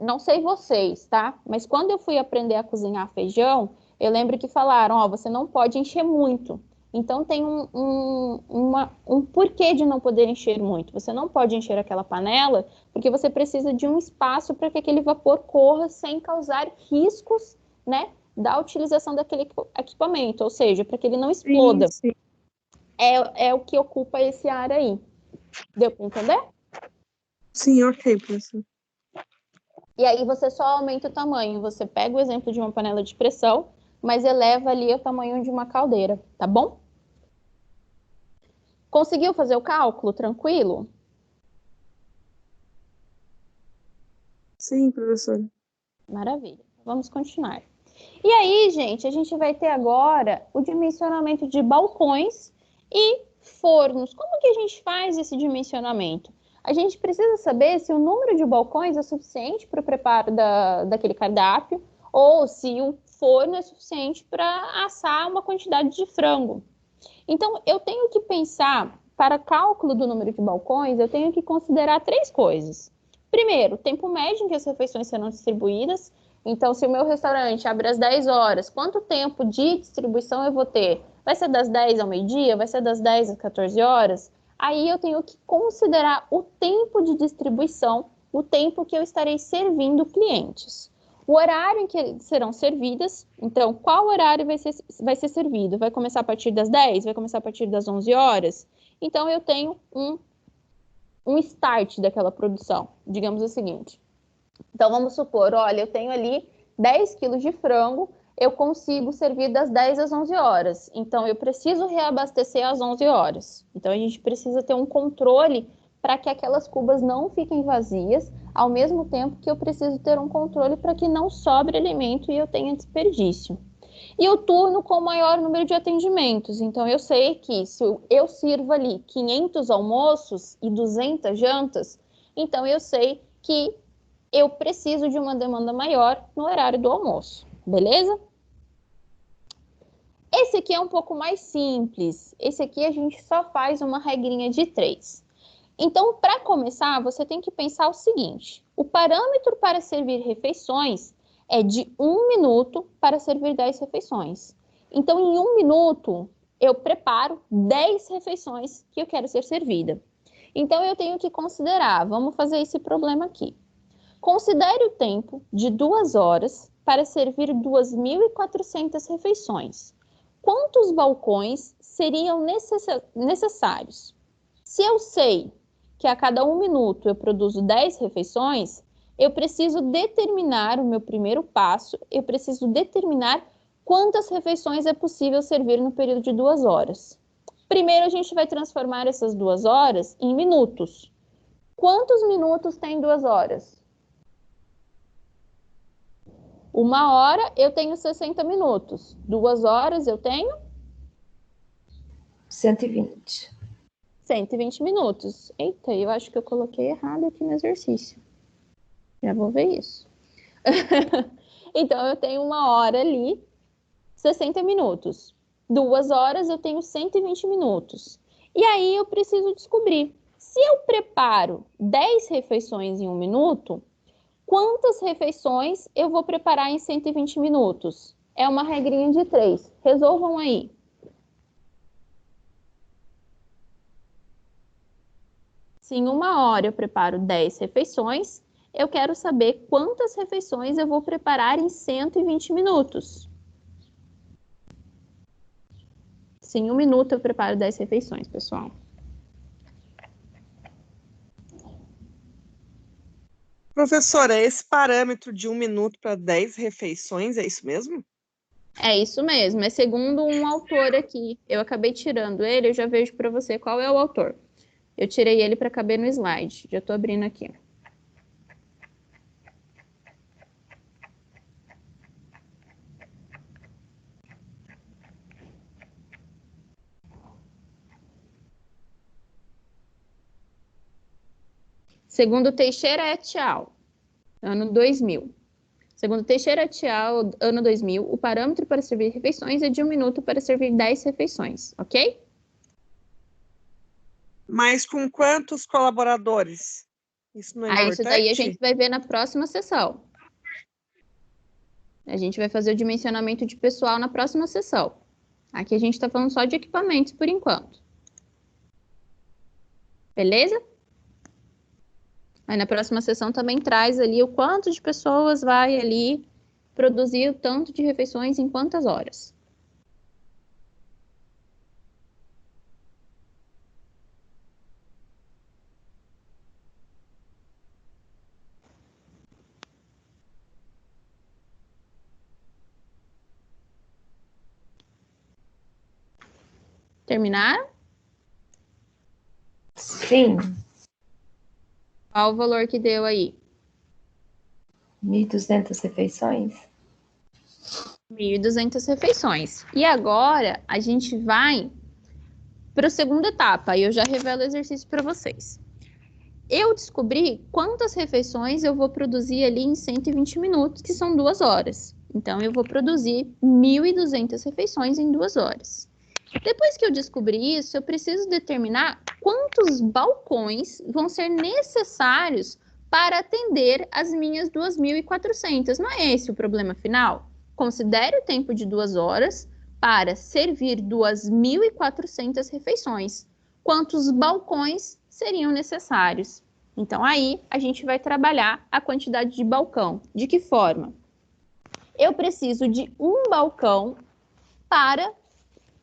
A: Não sei vocês, tá? Mas quando eu fui aprender a cozinhar feijão, eu lembro que falaram, ó, você não pode encher muito. Então, tem um porquê de não poder encher muito. Você não pode encher aquela panela, porque você precisa de um espaço para que aquele vapor corra sem causar riscos, né, da utilização daquele equipamento, ou seja, para que ele não exploda.
C: Sim.
A: É o que ocupa esse ar aí. Deu para entender?
C: Sim, ok, professor.
A: E aí você só aumenta o tamanho. Você pega o exemplo de uma panela de pressão, mas eleva ali o tamanho de uma caldeira, tá bom? Conseguiu fazer o cálculo tranquilo?
C: Sim, professora.
A: Maravilha. Vamos continuar. E aí, gente, a gente vai ter agora o dimensionamento de balcões e fornos. Como que a gente faz esse dimensionamento? A gente precisa saber se o número de balcões é suficiente para o preparo daquele cardápio ou se o forno é suficiente para assar uma quantidade de frango. Então, eu tenho que pensar, para cálculo do número de balcões, eu tenho que considerar 3 coisas. Primeiro, o tempo médio em que as refeições serão distribuídas. Então, se o meu restaurante abre às 10 horas, quanto tempo de distribuição eu vou ter? Vai ser das 10 ao meio-dia? Vai ser das 10 às 14 horas? Aí eu tenho que considerar o tempo de distribuição, o tempo que eu estarei servindo clientes. O horário em que serão servidas, então, qual horário vai ser servido? Vai começar a partir das 10? Vai começar a partir das 11 horas? Então, eu tenho um start daquela produção, digamos o seguinte. Então, vamos supor, olha, eu tenho ali 10 quilos de frango, eu consigo servir das 10 às 11 horas. Então, eu preciso reabastecer às 11 horas. Então, a gente precisa ter um controle para que aquelas cubas não fiquem vazias, ao mesmo tempo que eu preciso ter um controle para que não sobre alimento e eu tenha desperdício. E o turno com o maior número de atendimentos. Então, eu sei que se eu sirvo ali 500 almoços e 200 jantas, então eu sei que eu preciso de uma demanda maior no horário do almoço, beleza? Esse aqui é um pouco mais simples. Esse aqui a gente só faz uma regrinha de 3. Então, para começar, você tem que pensar o seguinte. O parâmetro para servir refeições é de 1 minuto para servir 10 refeições. Então, em 1 minuto, eu preparo 10 refeições que eu quero ser servida. Então, eu tenho que considerar, vamos fazer esse problema aqui. Considere o tempo de 2 horas para servir 2.400 refeições. Quantos balcões seriam necessários? Se eu sei que a cada 1 minuto eu produzo 10 refeições, eu preciso determinar o meu primeiro passo, eu preciso determinar quantas refeições é possível servir no período de 2 horas. Primeiro, a gente vai transformar essas 2 horas em minutos. Quantos minutos tem 2 horas? 1 hora eu tenho 60 minutos. 2 horas eu tenho?
B: 120.
A: 120 minutos. Eita, eu acho que eu coloquei errado aqui no exercício. Já vou ver isso. Então, eu tenho 1 hora ali, 60 minutos. 2 horas eu tenho 120 minutos. E aí eu preciso descobrir, se eu preparo 10 refeições em 1 minuto, quantas refeições eu vou preparar em 120 minutos? É uma regrinha de 3. Resolvam aí. Se em 1 hora eu preparo 10 refeições, eu quero saber quantas refeições eu vou preparar em 120 minutos. Se em 1 minuto eu preparo 10 refeições, pessoal.
C: Professora, esse parâmetro de 1 minuto para 10 refeições, é isso mesmo?
A: É isso mesmo, é segundo um autor aqui. Eu acabei tirando ele, eu já vejo para você qual é o autor. Eu tirei ele para caber no slide. Já estou abrindo aqui. Segundo Teixeira et al., ano 2000. Segundo Teixeira et al., ano 2000, o parâmetro para servir refeições é de 1 minuto para servir 10 refeições, ok?
C: Mas com quantos colaboradores? Isso não é importante?
A: Isso daí a gente vai ver na próxima sessão. A gente vai fazer o dimensionamento de pessoal na próxima sessão. Aqui a gente está falando só de equipamentos por enquanto. Beleza? Aí na próxima sessão também traz ali o quanto de pessoas vai ali produzir o tanto de refeições em quantas horas. Terminaram?
B: Sim.
A: Qual o valor que deu aí?
B: 1.200 refeições.
A: 1.200 refeições. E agora a gente vai para a segunda etapa. Aí eu já revelo o exercício para vocês. Eu descobri quantas refeições eu vou produzir ali em 120 minutos, que são 2 horas. Então, eu vou produzir 1.200 refeições em 2 horas. Depois que eu descobri isso, eu preciso determinar quantos balcões vão ser necessários para atender as minhas 2.400. Não é esse o problema final? Considere o tempo de 2 horas para servir 2.400 refeições. Quantos balcões seriam necessários? Então, aí, a gente vai trabalhar a quantidade de balcão. De que forma? Eu preciso de um balcão para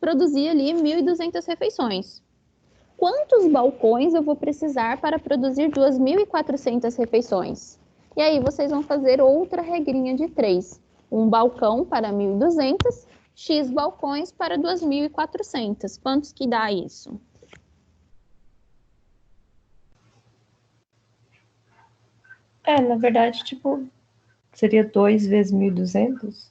A: produzir ali 1.200 refeições. Quantos balcões eu vou precisar para produzir 2.400 refeições? E aí, vocês vão fazer outra regrinha de 3. Um balcão para 1.200, X balcões para 2.400. Quantos que dá isso?
B: Na verdade, tipo, seria 2 vezes 1.200?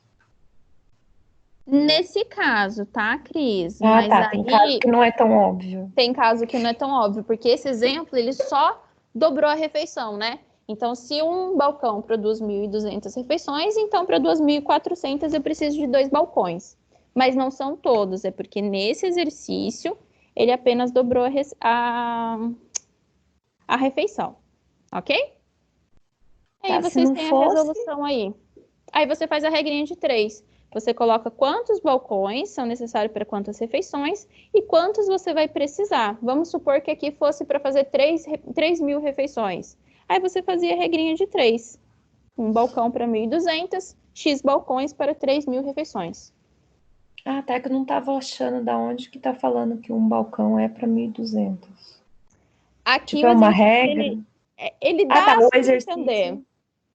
A: Nesse caso, tá, Cris?
B: Ah,
A: Mas
B: tá.
A: aí,
B: Tem caso que não é tão óbvio.
A: tem caso que não é tão óbvio, porque esse exemplo, ele só dobrou a refeição, né? Então, se um balcão produz 1.200 refeições, então para 2.400 eu preciso de 2 balcões. Mas não são todos, é porque nesse exercício ele apenas dobrou a refeição, ok? Aí
B: Tá, se
A: vocês
B: não
A: têm a
B: fosse,
A: resolução aí. Aí você faz a regrinha de 3. Você coloca quantos balcões são necessários para quantas refeições e quantos você vai precisar. Vamos supor que aqui fosse para fazer 3.000 refeições. Aí você fazia a regrinha de 3. Um balcão para 1.200, X balcões para 3.000 refeições.
B: tá, que eu não tava achando da onde que tá falando que um balcão é para 1.200.
A: Aqui
B: Tipo,
A: o
B: é uma
A: exercício,
B: regra?
A: ele
B: Ah,
A: dá
B: tá,
A: a
B: o
A: subentender.
B: exercício.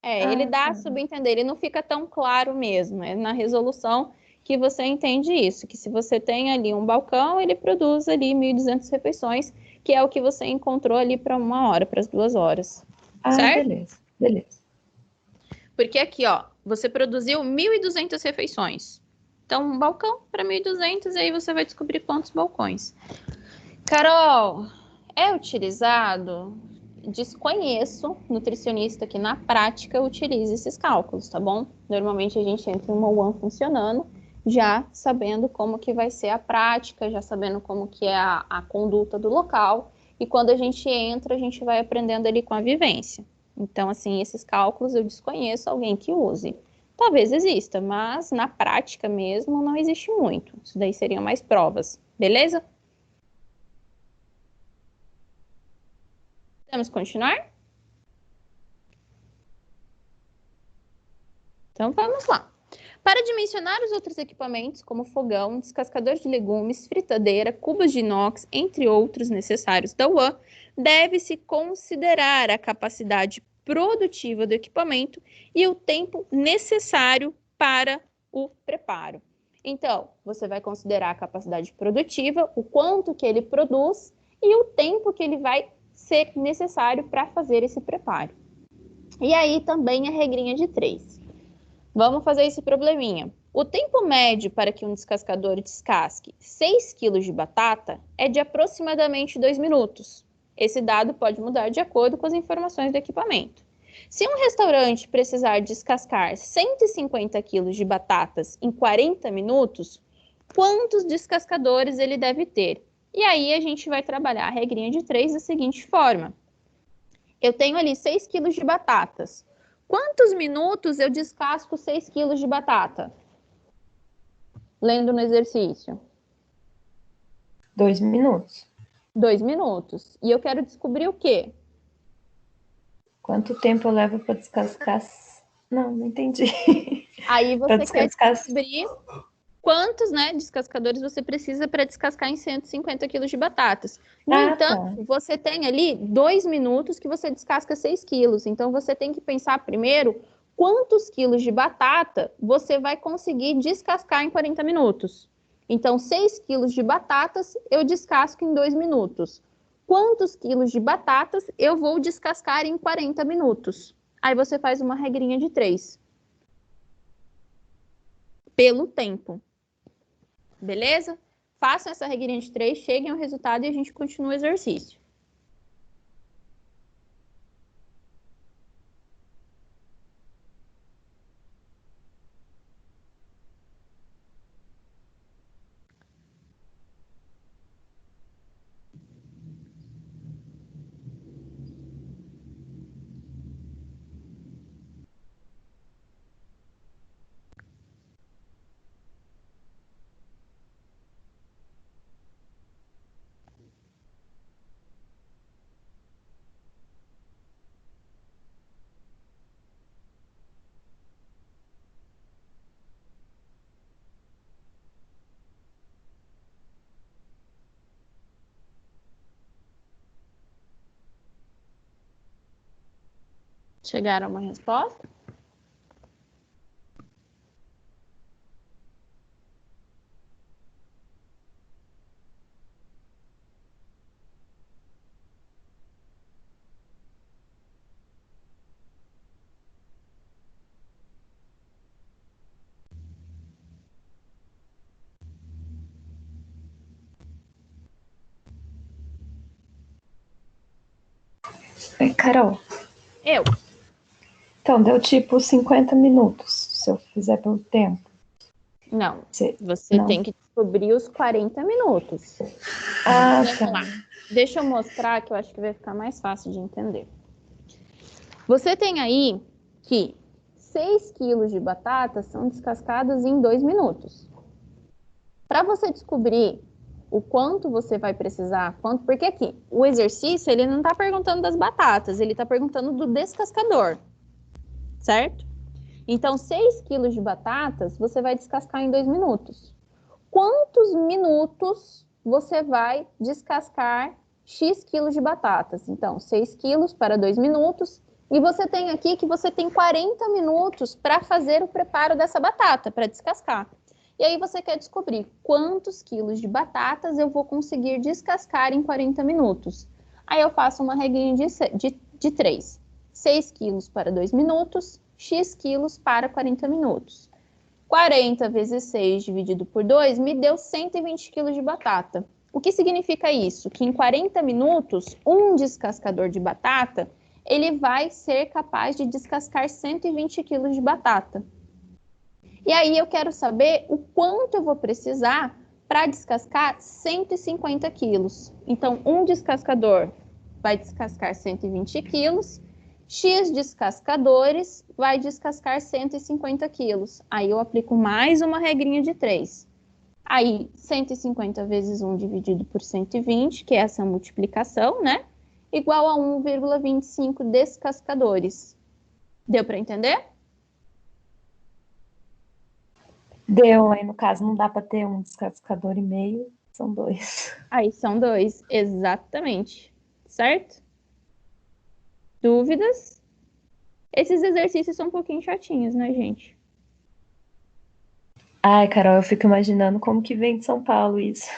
A: Ele dá a
B: Tá.
A: subentender, ele não fica tão claro mesmo. É na resolução que você entende isso, que se você tem ali um balcão, ele produz ali 1.200 refeições, que é o que você encontrou ali para 1 hora, para as 2 horas. Certo?
B: Beleza.
A: Porque aqui, ó, você produziu 1.200 refeições. Então, um balcão para 1.200, e aí você vai descobrir quantos balcões. Carol, é utilizado? Desconheço nutricionista que na prática utilize esses cálculos, tá bom? Normalmente a gente entra em uma one funcionando, já sabendo como que vai ser a prática, já sabendo como que é a conduta do local, e quando a gente entra, a gente vai aprendendo ali com a vivência. Então, assim, esses cálculos eu desconheço alguém que use. Talvez exista, mas na prática mesmo não existe muito. Isso daí seriam mais provas, beleza? Vamos continuar? Então vamos lá. Para dimensionar os outros equipamentos, como fogão, descascador de legumes, fritadeira, cubos de inox, entre outros necessários da UAN, deve-se considerar a capacidade produtiva do equipamento e o tempo necessário para o preparo. Então, você vai considerar a capacidade produtiva, o quanto que ele produz e o tempo que ele vai ser necessário para fazer esse preparo. E aí também a regrinha de 3. Vamos fazer esse probleminha. O tempo médio para que um descascador descasque 6 kg de batata é de aproximadamente 2 minutos. Esse dado pode mudar de acordo com as informações do equipamento. Se um restaurante precisar descascar 150 kg de batatas em 40 minutos, quantos descascadores ele deve ter? E aí a gente vai trabalhar a regrinha de 3 da seguinte forma. Eu tenho ali 6 kg de batatas. Quantos minutos eu descasco 6 kg de batata? Lendo no exercício.
B: 2 minutos.
A: 2 minutos. E eu quero descobrir o quê?
B: Quanto tempo eu levo para descascar? Não entendi.
A: Aí
B: Para
A: você quer
B: descascar.
A: descobrir quantos, descascadores você precisa para descascar em 150 kg de batatas. No entanto,
B: Tá.
A: você tem ali 2 minutos que você descasca 6 quilos. Então, você tem que pensar primeiro quantos quilos de batata você vai conseguir descascar em 40 minutos. Então, 6 quilos de batatas eu descasco em 2 minutos. Quantos quilos de batatas eu vou descascar em 40 minutos? Aí você faz uma regrinha de 3. Pelo tempo. Beleza? Façam essa regrinha de 3, cheguem ao resultado e a gente continua o exercício. Chegaram a uma resposta?
B: Carol,
A: Eu.
B: então deu tipo 50 minutos, se eu fizer pelo tempo.
A: Não, você
B: não.
A: tem que descobrir os 40 minutos.
B: Ah,
A: Vamos
B: tá.
A: lá. Deixa eu mostrar que eu acho que vai ficar mais fácil de entender. Você tem aí que 6 quilos de batata são descascadas em 2 minutos. Para você descobrir o quanto você vai precisar, porque aqui, o exercício, ele não está perguntando das batatas, ele está perguntando do descascador, certo? Então, 6 quilos de batatas, você vai descascar em 2 minutos. Quantos minutos você vai descascar X quilos de batatas? Então, 6 quilos para 2 minutos. E você tem aqui que você tem 40 minutos para fazer o preparo dessa batata, para descascar. E aí você quer descobrir quantos quilos de batatas eu vou conseguir descascar em 40 minutos. Aí eu faço uma regrinha de 3. 6 quilos para 2 minutos, X quilos para 40 minutos. 40 vezes 6 dividido por 2 me deu 120 quilos de batata. O que significa isso? Que em 40 minutos, um descascador de batata, ele vai ser capaz de descascar 120 quilos de batata. E aí eu quero saber o quanto eu vou precisar para descascar 150 quilos. Então, um descascador vai descascar 120 quilos, X descascadores vai descascar 150 quilos. Aí eu aplico mais uma regrinha de 3. Aí, 150 vezes 1 dividido por 120, que é essa multiplicação, né? Igual a 1,25 descascadores. Deu para entender?
B: Deu, aí no caso não dá para ter um descascador e meio, são 2.
A: Aí são 2, exatamente. Certo? Dúvidas? Esses exercícios são um pouquinho chatinhos, né, gente?
B: Ai, Carol, eu fico imaginando como que vem de São Paulo isso.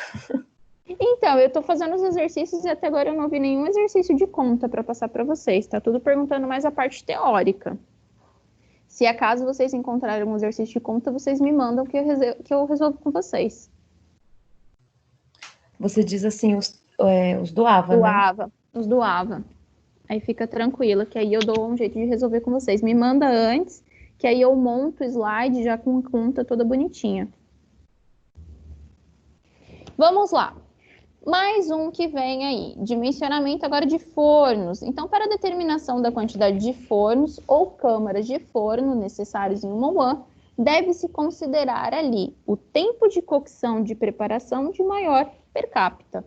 A: Então, eu tô fazendo os exercícios e até agora eu não vi nenhum exercício de conta para passar para vocês. Tá tudo perguntando mais a parte teórica. Se acaso vocês encontrarem um exercício de conta, vocês me mandam que eu resolvo com vocês.
B: Você diz assim, os do AVA, né?
A: Os do AVA. Aí fica tranquila, que aí eu dou um jeito de resolver com vocês. Me manda antes, que aí eu monto o slide já com a conta toda bonitinha. Vamos lá. Mais um que vem aí, dimensionamento agora de fornos. Então, para a determinação da quantidade de fornos ou câmaras de forno necessários em uma UAM, deve-se considerar ali o tempo de cocção de preparação de maior per capita.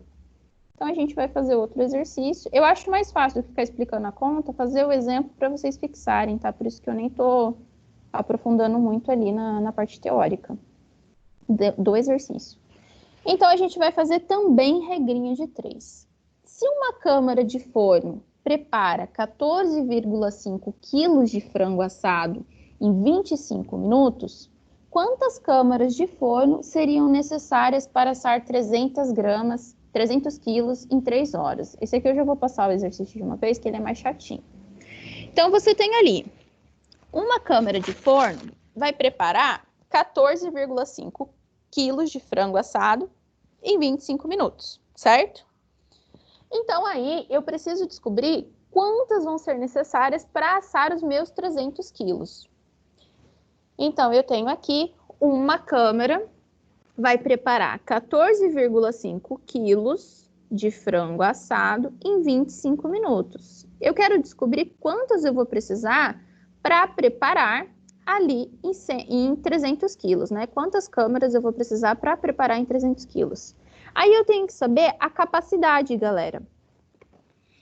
A: Então, a gente vai fazer outro exercício. Eu acho mais fácil do que ficar explicando a conta, fazer o exemplo para vocês fixarem, tá? Por isso que eu nem estou aprofundando muito ali na parte teórica do exercício. Então, a gente vai fazer também regrinha de 3. Se uma câmara de forno prepara 14,5 quilos de frango assado em 25 minutos, quantas câmaras de forno seriam necessárias para assar 300 quilos em 3 horas? Esse aqui eu já vou passar o exercício de uma vez, que ele é mais chatinho. Então, você tem ali, uma câmara de forno vai preparar 14,5 quilos de frango assado em 25 minutos, certo? Então, aí, eu preciso descobrir quantas vão ser necessárias para assar os meus 300 quilos. Então, eu tenho aqui uma câmara, vai preparar 14,5 quilos de frango assado em 25 minutos. Eu quero descobrir quantas eu vou precisar para preparar ali em 300 quilos, né? Quantas câmaras eu vou precisar para preparar em 300 quilos? Aí eu tenho que saber a capacidade, galera.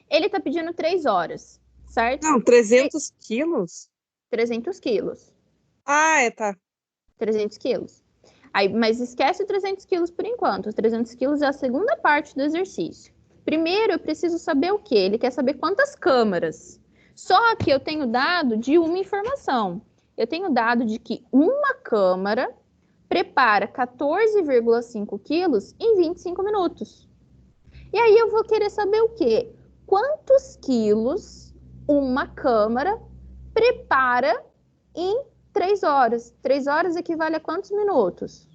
A: Ele está pedindo 3 horas, certo?
C: Não, 300 quilos?
A: 300 quilos.
C: Ah, tá.
A: 300 quilos. Aí, mas esquece o 300 quilos por enquanto. Os 300 quilos é a segunda parte do exercício. Primeiro, eu preciso saber o quê? Ele quer saber quantas câmaras. Só que eu tenho dado de uma informação. Eu tenho dado de que uma câmara prepara 14,5 quilos em 25 minutos. E aí eu vou querer saber o quê? Quantos quilos uma câmara prepara em 3 horas? 3 horas equivale a quantos minutos?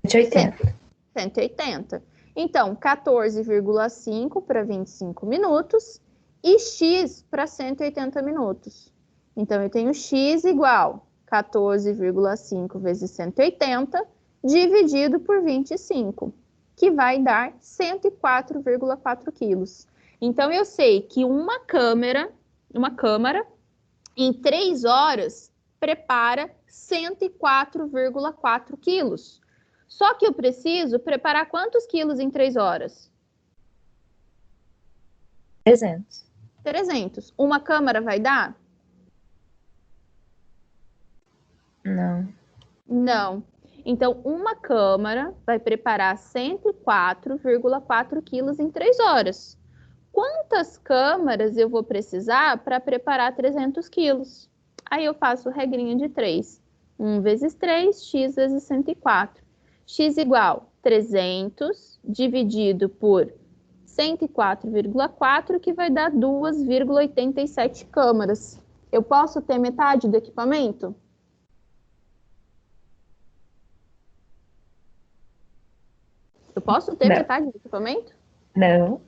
B: 180.
A: 180. Então, 14,5 para 25 minutos e X para 180 minutos. Então, eu tenho X igual 14,5 vezes 180, dividido por 25, que vai dar 104,4 quilos. Então, eu sei que uma câmara, em 3 horas, prepara 104,4 quilos. Só que eu preciso preparar quantos quilos em 3 horas?
B: 300.
A: 300. Uma câmara vai dar?
B: Não.
A: Não. Então, uma câmara vai preparar 104,4 quilos em 3 horas. Quantas câmaras eu vou precisar para preparar 300 quilos? Aí eu faço regrinha de 3. 1 vezes 3, x vezes 104. X igual 300 dividido por 104,4, que vai dar 2,87 câmaras. Eu posso ter metade do equipamento? Eu posso ter
B: Não.
A: metade do equipamento?
B: Não.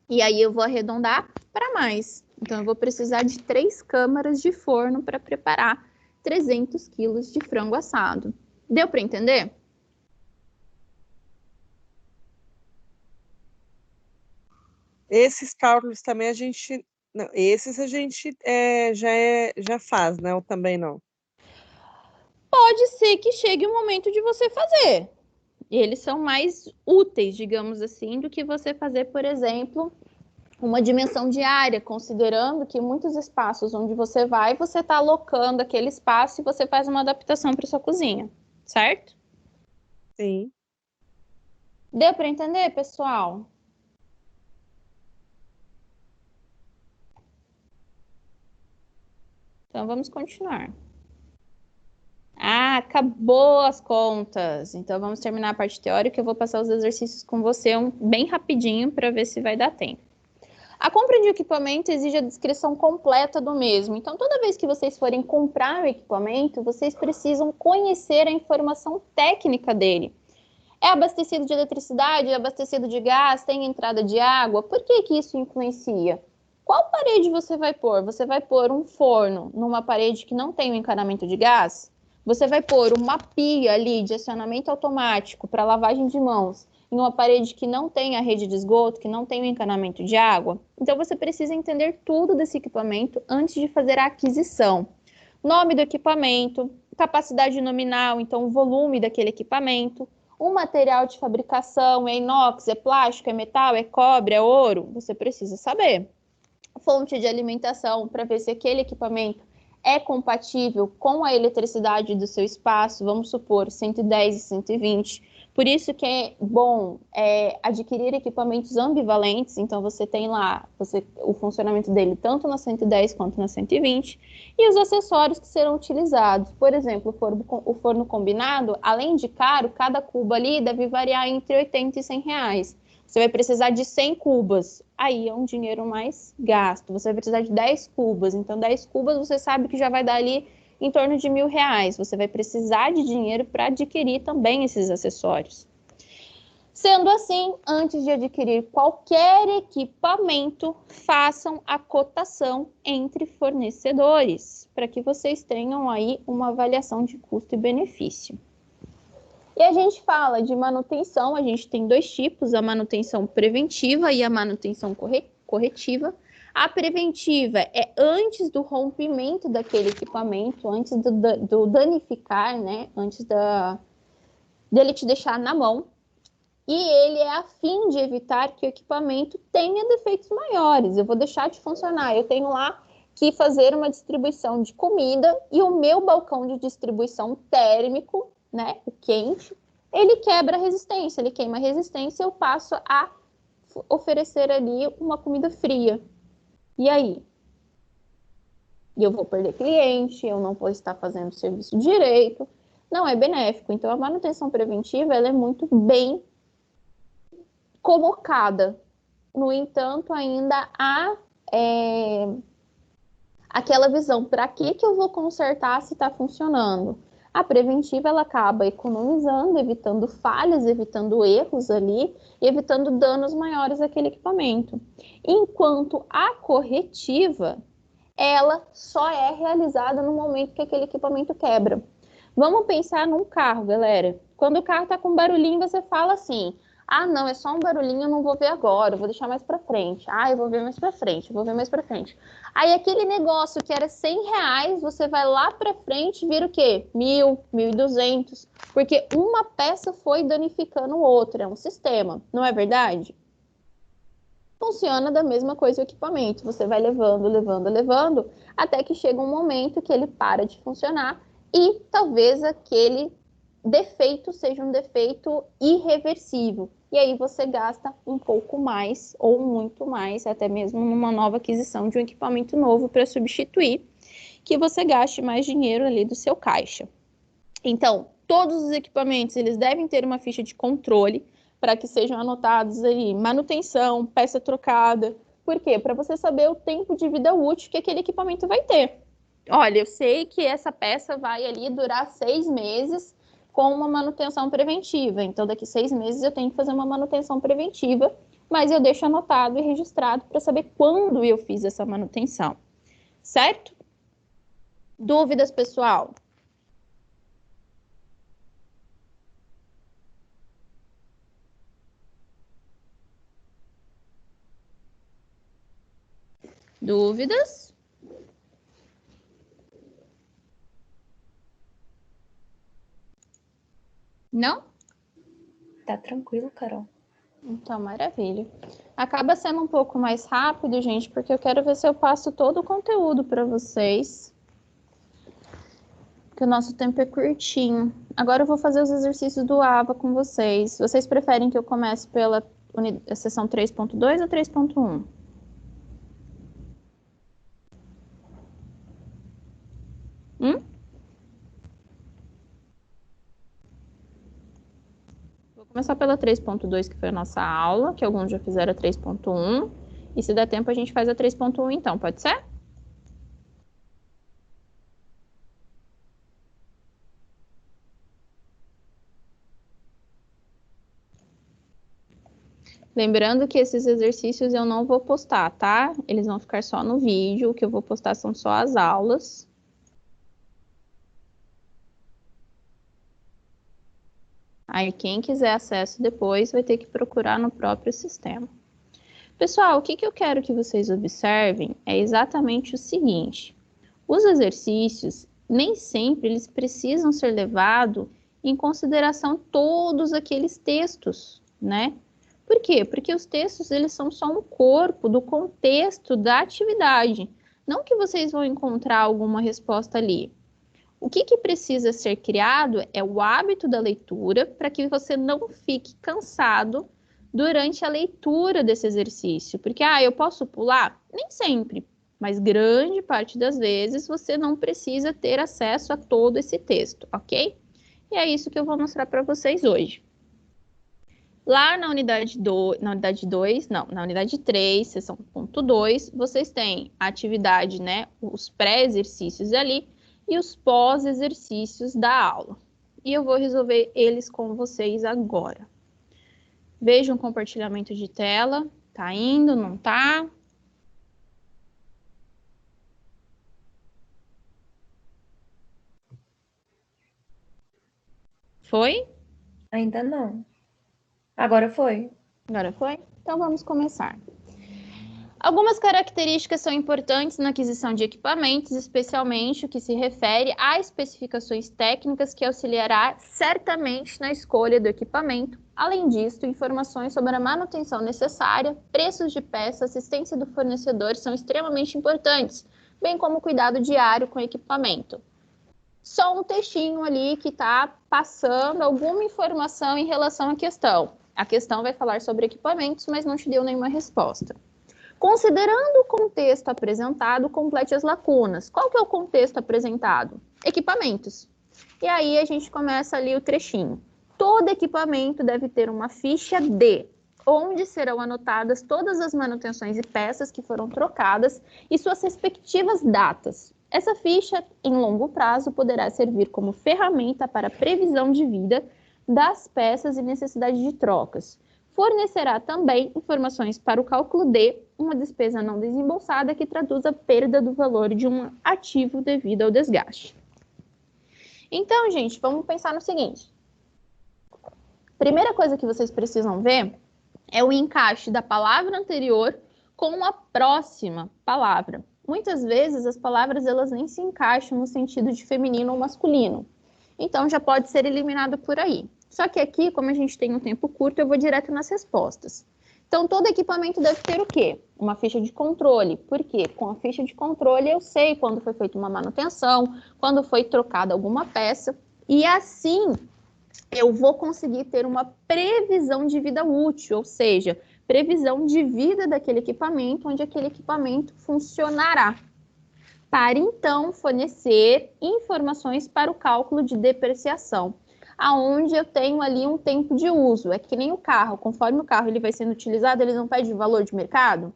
A: E aí eu vou arredondar para mais. Então, eu vou precisar de 3 câmaras de forno para preparar 300 quilos de frango assado. Deu para entender?
C: Esses cálculos também a gente. Não, esses a gente já faz, né? Ou também não.
A: Pode ser que chegue o momento de você fazer. Eles são mais úteis, digamos assim, do que você fazer, por exemplo, uma dimensão de área, considerando que muitos espaços onde você vai, você está alocando aquele espaço e você faz uma adaptação para sua cozinha, certo?
C: Sim.
A: Deu para entender, pessoal? Então, vamos continuar. Ah, acabou as contas. Então, vamos terminar a parte teórica. Eu vou passar os exercícios com você bem rapidinho para ver se vai dar tempo. A compra de equipamento exige a descrição completa do mesmo. Então, toda vez que vocês forem comprar o equipamento, vocês precisam conhecer a informação técnica dele. É abastecido de eletricidade, é abastecido de gás, tem entrada de água? Por que que isso influencia? Qual parede você vai pôr? Você vai pôr um forno numa parede que não tem o encanamento de gás? Você vai pôr uma pia ali de acionamento automático para lavagem de mãos em uma parede que não tem a rede de esgoto, que não tem o encanamento de água? Então, você precisa entender tudo desse equipamento antes de fazer a aquisição. Nome do equipamento, capacidade nominal, então o volume daquele equipamento, o material de fabricação, é inox, é plástico, é metal, é cobre, é ouro, você precisa saber. Fonte de alimentação, para ver se aquele equipamento é compatível com a eletricidade do seu espaço, vamos supor, 110 e 120. Por isso que é bom adquirir equipamentos ambivalentes, então você tem lá o funcionamento dele tanto na 110 quanto na 120, e os acessórios que serão utilizados. Por exemplo, o forno combinado, além de caro, cada cubo ali deve variar entre 80 e 100 reais. Você vai precisar de 100 cubas, aí é um dinheiro mais gasto. Você vai precisar de 10 cubas, então 10 cubas você sabe que já vai dar ali em torno de R$1.000. Você vai precisar de dinheiro para adquirir também esses acessórios. Sendo assim, antes de adquirir qualquer equipamento, façam a cotação entre fornecedores, para que vocês tenham aí uma avaliação de custo e benefício. E a gente fala de manutenção, a gente tem 2 tipos, a manutenção preventiva e a manutenção corretiva. A preventiva é antes do rompimento daquele equipamento, antes do danificar, né? Antes dele te deixar na mão. E ele é a fim de evitar que o equipamento tenha defeitos maiores. Eu vou deixar de funcionar. Eu tenho lá que fazer uma distribuição de comida e o meu balcão de distribuição térmico, né, o quente, ele quebra a resistência, ele queima a resistência, eu passo a oferecer ali uma comida fria. E aí? Eu vou perder cliente, eu não vou estar fazendo o serviço direito, não é benéfico. Então, a manutenção preventiva, ela é muito bem colocada. No entanto, ainda há aquela visão, para que eu vou consertar se está funcionando? A preventiva, ela acaba economizando, evitando falhas, evitando erros ali, evitando danos maiores àquele equipamento. Enquanto a corretiva, ela só é realizada no momento que aquele equipamento quebra. Vamos pensar num carro, galera. Quando o carro tá com barulhinho, você fala assim: ah, não, é só um barulhinho, eu não vou ver agora, eu vou deixar mais para frente. Ah, eu vou ver mais para frente, eu vou ver mais para frente. Aí aquele negócio que era R$ 100, você vai lá para frente e vira o quê? 1.000, 1.200, porque uma peça foi danificando outra, é um sistema, não é verdade? Funciona da mesma coisa o equipamento, você vai levando, levando, levando, até que chega um momento que ele para de funcionar e talvez aquele defeito seja um defeito irreversível. E aí você gasta um pouco mais ou muito mais, até mesmo numa nova aquisição de um equipamento novo para substituir, que você gaste mais dinheiro ali do seu caixa. Então, todos os equipamentos, eles devem ter uma ficha de controle para que sejam anotados aí manutenção, peça trocada. Por quê? Para você saber o tempo de vida útil que aquele equipamento vai ter. Olha, eu sei que essa peça vai ali durar 6 meses com uma manutenção preventiva. Então, daqui 6 meses eu tenho que fazer uma manutenção preventiva, mas eu deixo anotado e registrado para saber quando eu fiz essa manutenção. Certo? Dúvidas, pessoal? Dúvidas? Não?
B: Tá tranquilo, Carol.
A: Então, maravilha. Acaba sendo um pouco mais rápido, gente, porque eu quero ver se eu passo todo o conteúdo para vocês. Porque o nosso tempo é curtinho. Agora eu vou fazer os exercícios do AVA com vocês. Vocês preferem que eu comece pela sessão 3.2 ou 3.1? Vou começar pela 3.2, que foi a nossa aula, que alguns já fizeram a 3.1. E se der tempo, a gente faz a 3.1 então, pode ser? Lembrando que esses exercícios eu não vou postar, tá? Eles vão ficar só no vídeo, o que eu vou postar são só as aulas. Aí quem quiser acesso depois vai ter que procurar no próprio sistema. Pessoal, o que eu quero que vocês observem é exatamente o seguinte. Os exercícios, nem sempre eles precisam ser levados em consideração todos aqueles textos, né? Por quê? Porque os textos, eles são só um corpo do contexto da atividade. Não que vocês vão encontrar alguma resposta ali. O que precisa ser criado é o hábito da leitura para que você não fique cansado durante a leitura desse exercício. Porque, eu posso pular? Nem sempre, mas grande parte das vezes você não precisa ter acesso a todo esse texto, ok? E é isso que eu vou mostrar para vocês hoje. Lá na unidade 3, seção 2, vocês têm a atividade, né, os pré-exercícios ali e os pós-exercícios da aula. E eu vou resolver eles com vocês agora. Vejam o compartilhamento de tela. Tá indo, não tá? Foi?
B: Ainda não. Agora foi.
A: Agora foi? Então vamos começar. Algumas características são importantes na aquisição de equipamentos, especialmente o que se refere a especificações técnicas que auxiliará certamente na escolha do equipamento. Além disso, informações sobre a manutenção necessária, preços de peça, assistência do fornecedor são extremamente importantes, bem como o cuidado diário com o equipamento. Só um textinho ali que está passando alguma informação em relação à questão. A questão vai falar sobre equipamentos, mas não te deu nenhuma resposta. Considerando o contexto apresentado, complete as lacunas. Qual que é o contexto apresentado? Equipamentos. E aí a gente começa ali o trechinho. Todo equipamento deve ter uma ficha D, onde serão anotadas todas as manutenções e peças que foram trocadas e suas respectivas datas. Essa ficha, em longo prazo, poderá servir como ferramenta para previsão de vida das peças e necessidade de trocas. Fornecerá também informações para o cálculo D, uma despesa não desembolsada que traduz a perda do valor de um ativo devido ao desgaste. Então, gente, vamos pensar no seguinte. Primeira coisa que vocês precisam ver é o encaixe da palavra anterior com a próxima palavra. Muitas vezes as palavras elas nem se encaixam no sentido de feminino ou masculino. Então já pode ser eliminado por aí. Só que aqui, como a gente tem um tempo curto, eu vou direto nas respostas. Então todo equipamento deve ter o quê? Uma ficha de controle. Por quê? Com a ficha de controle eu sei quando foi feita uma manutenção, quando foi trocada alguma peça, e assim eu vou conseguir ter uma previsão de vida útil, ou seja, previsão de vida daquele equipamento, onde aquele equipamento funcionará, para então fornecer informações para o cálculo de depreciação, aonde eu tenho ali um tempo de uso. É que nem o carro, conforme o carro ele vai sendo utilizado, ele não perde valor de mercado,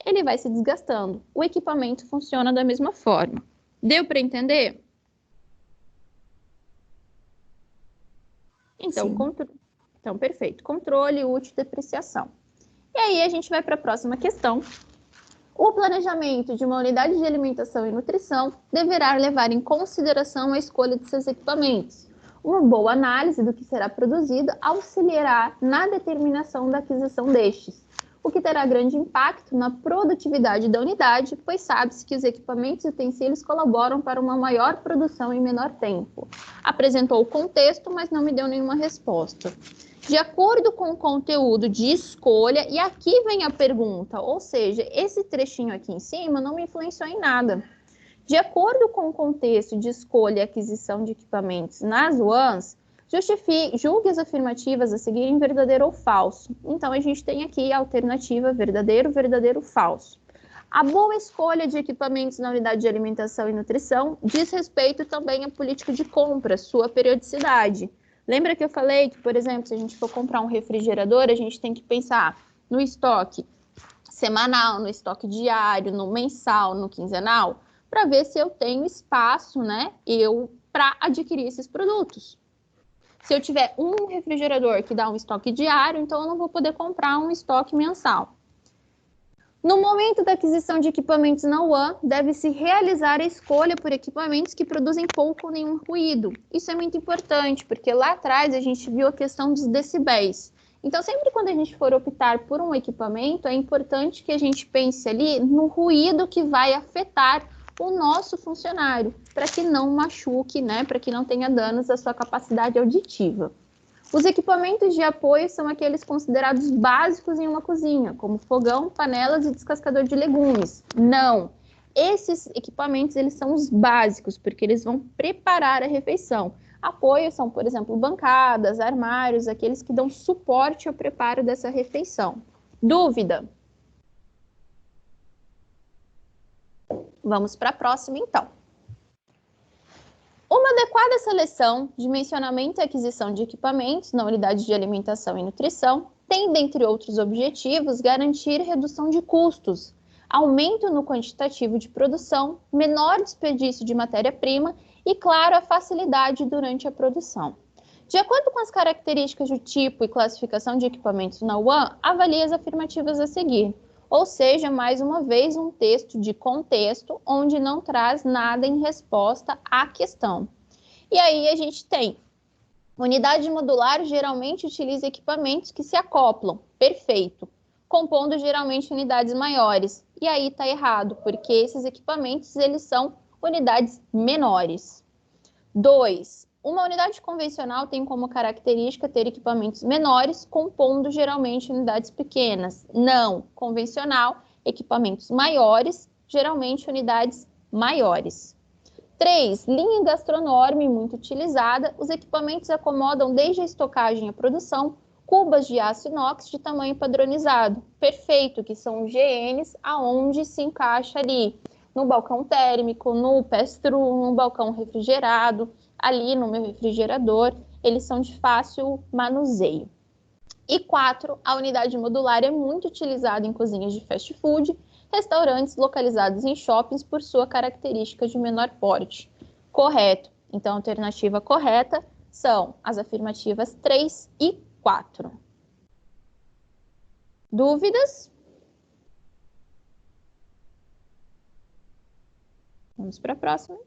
A: ele vai se desgastando. O equipamento funciona da mesma forma. Deu para entender? Então, perfeito. Controle, útil, depreciação. E aí a gente vai para a próxima questão. O planejamento de uma unidade de alimentação e nutrição deverá levar em consideração a escolha de seus equipamentos. Uma boa análise do que será produzido auxiliará na determinação da aquisição destes, o que terá grande impacto na produtividade da unidade, pois sabe-se que os equipamentos e utensílios colaboram para uma maior produção em menor tempo. Apresentou o contexto, mas não me deu nenhuma resposta. De acordo com o conteúdo de escolha, e aqui vem a pergunta, ou seja, esse trechinho aqui em cima não me influenciou em nada. De acordo com o contexto de escolha e aquisição de equipamentos nas UANs, julgue as afirmativas a seguir em verdadeiro ou falso. Então, a gente tem aqui a alternativa verdadeiro, verdadeiro, falso. A boa escolha de equipamentos na unidade de alimentação e nutrição diz respeito também à política de compra, sua periodicidade. Lembra que eu falei que, por exemplo, se a gente for comprar um refrigerador, a gente tem que pensar no estoque semanal, no estoque diário, no mensal, no quinzenal, para ver se eu tenho espaço, né, para adquirir esses produtos. Se eu tiver um refrigerador que dá um estoque diário, então eu não vou poder comprar um estoque mensal. No momento da aquisição de equipamentos na UAN, deve-se realizar a escolha por equipamentos que produzem pouco ou nenhum ruído. Isso é muito importante, porque lá atrás a gente viu a questão dos decibéis. Então, sempre quando a gente for optar por um equipamento, é importante que a gente pense ali no ruído que vai afetar o nosso funcionário, para que não machuque, né, para que não tenha danos à sua capacidade auditiva. Os equipamentos de apoio são aqueles considerados básicos em uma cozinha, como fogão, panelas e descascador de legumes. Não! Esses equipamentos eles são os básicos, porque eles vão preparar a refeição. Apoio são, por exemplo, bancadas, armários, aqueles que dão suporte ao preparo dessa refeição. Dúvida? Vamos para a próxima, então. Uma adequada seleção, dimensionamento e aquisição de equipamentos na unidade de alimentação e nutrição tem, dentre outros objetivos, garantir redução de custos, aumento no quantitativo de produção, menor desperdício de matéria-prima e, claro, a facilidade durante a produção. De acordo com as características do tipo e classificação de equipamentos na UAN, avalie as afirmativas a seguir. Ou seja, mais uma vez, um texto de contexto, onde não traz nada em resposta à questão. E aí a gente tem, unidade modular geralmente utiliza equipamentos que se acoplam, perfeito, compondo geralmente unidades maiores. E aí está errado, porque esses equipamentos, eles são unidades menores. 2. Uma unidade convencional tem como característica ter equipamentos menores, compondo geralmente unidades pequenas. Não, convencional, equipamentos maiores, geralmente unidades maiores. 3. Linha gastronômica muito utilizada, os equipamentos acomodam desde a estocagem à produção, cubas de aço inox de tamanho padronizado. Perfeito, que são GNs, aonde se encaixa ali no balcão térmico, no pass-through, no balcão refrigerado, ali no meu refrigerador, eles são de fácil manuseio. E 4, a unidade modular é muito utilizada em cozinhas de fast food, restaurantes localizados em shoppings por sua característica de menor porte. Correto. Então, a alternativa correta são as afirmativas 3 e 4. Dúvidas? Vamos para a próxima.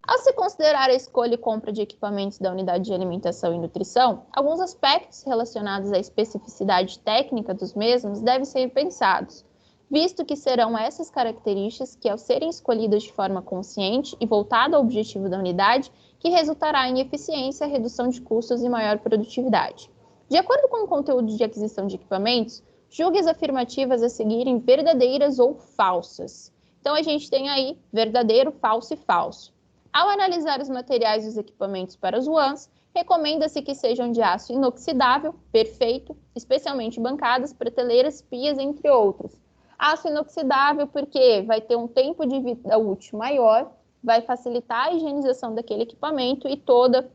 A: Ao se considerar a escolha e compra de equipamentos da unidade de alimentação e nutrição, alguns aspectos relacionados à especificidade técnica dos mesmos devem ser pensados, visto que serão essas características que, ao serem escolhidas de forma consciente e voltada ao objetivo da unidade, que resultará em eficiência, redução de custos e maior produtividade. De acordo com o conteúdo de aquisição de equipamentos, julgue as afirmativas a seguirem verdadeiras ou falsas. Então, a gente tem aí verdadeiro, falso e falso. Ao analisar os materiais dos equipamentos para os UANs, recomenda-se que sejam de aço inoxidável, perfeito, especialmente bancadas, prateleiras, pias, entre outros. Aço inoxidável porque vai ter um tempo de vida útil maior, vai facilitar a higienização daquele equipamento e toda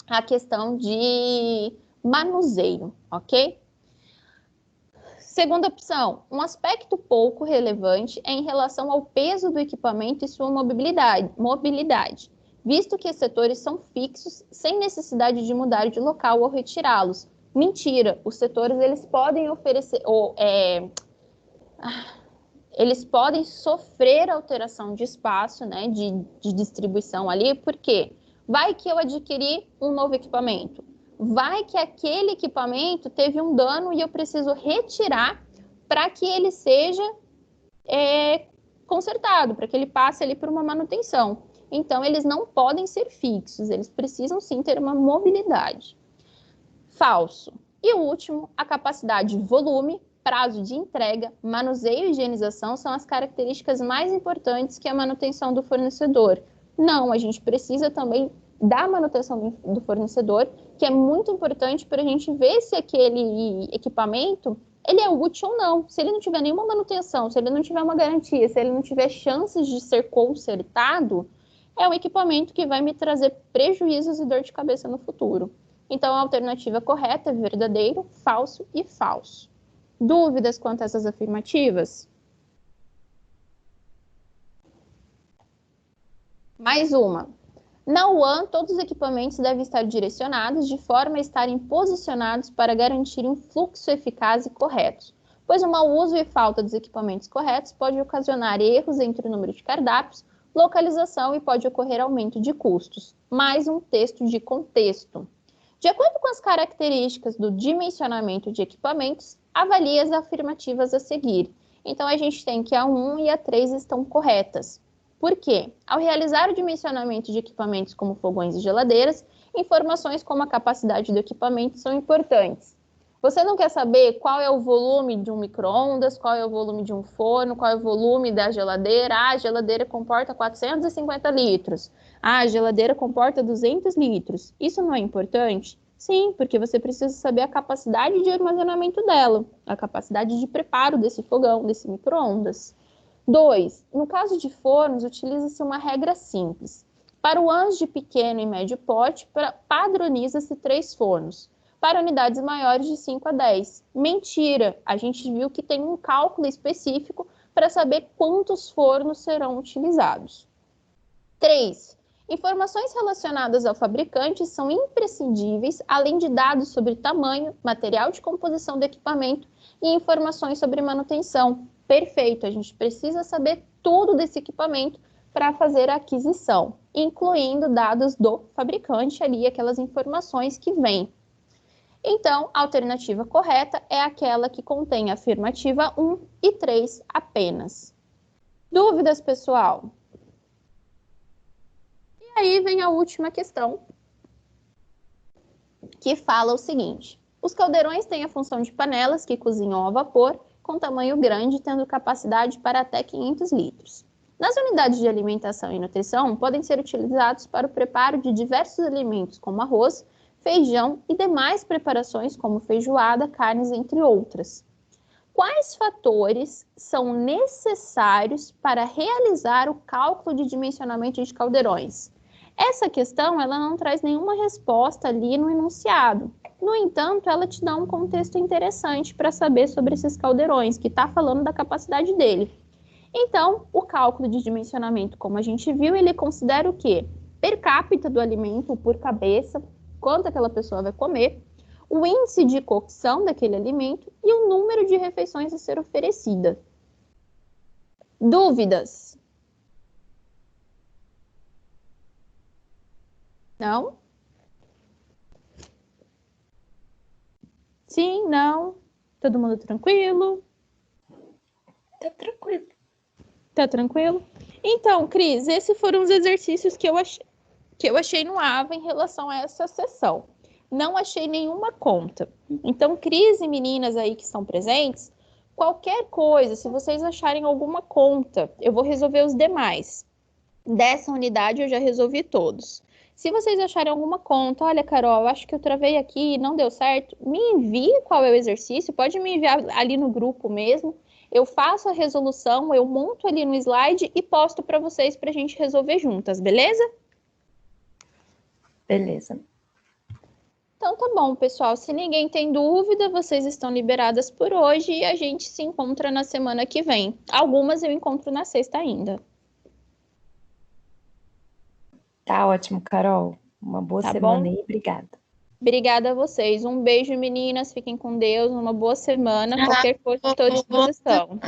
A: a questão de manuseio, ok? Segunda opção, um aspecto pouco relevante é em relação ao peso do equipamento e sua mobilidade, visto que os setores são fixos, sem necessidade de mudar de local ou retirá-los. Mentira, os setores eles podem oferecer, eles podem sofrer alteração de espaço, né, de distribuição ali, porque vai que eu adquiri um novo equipamento, vai que aquele equipamento teve um dano e eu preciso retirar para que ele seja consertado, para que ele passe ali por uma manutenção. Então, eles não podem ser fixos, eles precisam sim ter uma mobilidade. Falso. E o último, a capacidade, volume, prazo de entrega, manuseio e higienização são as características mais importantes que a manutenção do fornecedor. Não, a gente precisa também da manutenção do fornecedor, que é muito importante para a gente ver se aquele equipamento ele é útil ou não. Se ele não tiver nenhuma manutenção, se ele não tiver uma garantia, se ele não tiver chances de ser consertado, é um equipamento que vai me trazer prejuízos e dor de cabeça no futuro. Então, a alternativa correta é verdadeiro, falso e falso. Dúvidas quanto a essas afirmativas? Mais uma. Na UAN, todos os equipamentos devem estar direcionados de forma a estarem posicionados para garantir um fluxo eficaz e correto, pois o mau uso e falta dos equipamentos corretos pode ocasionar erros entre o número de cardápios, localização e pode ocorrer aumento de custos. Mais um texto de contexto. De acordo com as características do dimensionamento de equipamentos, avalie as afirmativas a seguir. Então, a gente tem que a 1 e a 3 estão corretas. Por quê? Ao realizar o dimensionamento de equipamentos como fogões e geladeiras, informações como a capacidade do equipamento são importantes. Você não quer saber qual é o volume de um micro-ondas, qual é o volume de um forno, qual é o volume da geladeira. Ah, a geladeira comporta 450 litros. Ah, a geladeira comporta 200 litros. Isso não é importante? Sim, porque você precisa saber a capacidade de armazenamento dela, a capacidade de preparo desse fogão, desse micro-ondas. 2. No caso de fornos, utiliza-se uma regra simples. Para o UANs de pequeno e médio porte, padroniza-se 3 fornos. Para unidades maiores de 5 a 10. Mentira! A gente viu que tem um cálculo específico para saber quantos fornos serão utilizados. 3. Informações relacionadas ao fabricante são imprescindíveis, além de dados sobre tamanho, material de composição do equipamento e informações sobre manutenção. Perfeito, a gente precisa saber tudo desse equipamento para fazer a aquisição, incluindo dados do fabricante ali, aquelas informações que vêm. Então, a alternativa correta é aquela que contém a afirmativa 1 e 3 apenas. Dúvidas, pessoal? E aí vem a última questão, que fala o seguinte. Os caldeirões têm a função de panelas que cozinham a vapor com tamanho grande, tendo capacidade para até 500 litros. Nas unidades de alimentação e nutrição, podem ser utilizados para o preparo de diversos alimentos, como arroz, feijão e demais preparações, como feijoada, carnes, entre outras. Quais fatores são necessários para realizar o cálculo de dimensionamento de caldeirões? Essa questão ela não traz nenhuma resposta ali no enunciado. No entanto, ela te dá um contexto interessante para saber sobre esses caldeirões, que está falando da capacidade dele. Então, o cálculo de dimensionamento, como a gente viu, ele considera o quê? Per capita do alimento por cabeça, quanto aquela pessoa vai comer, o índice de cocção daquele alimento e o número de refeições a ser oferecida. Dúvidas? Não? Sim, não? Todo mundo tranquilo?
B: Tá tranquilo.
A: Tá tranquilo? Então, Cris, esses foram os exercícios que eu achei no AVA em relação a essa sessão. Não achei nenhuma conta. Então, Cris e meninas aí que estão presentes, qualquer coisa, se vocês acharem alguma conta, eu vou resolver os demais. Dessa unidade eu já resolvi todos. Se vocês acharem alguma conta, olha, Carol, acho que eu travei aqui, não deu certo, me envie qual é o exercício, pode me enviar ali no grupo mesmo. Eu faço a resolução, eu monto ali no slide e posto para vocês para a gente resolver juntas, beleza?
B: Beleza.
A: Então tá bom, pessoal. Se ninguém tem dúvida, vocês estão liberadas por hoje e a gente se encontra na semana que vem. Algumas eu encontro na sexta ainda.
B: Tá ótimo, Carol. Uma boa
A: Tá
B: semana
A: bom?
B: aí. Obrigada.
A: Obrigada a vocês. Um beijo, meninas. Fiquem com Deus. Uma boa semana. Qualquer coisa, estou à disposição.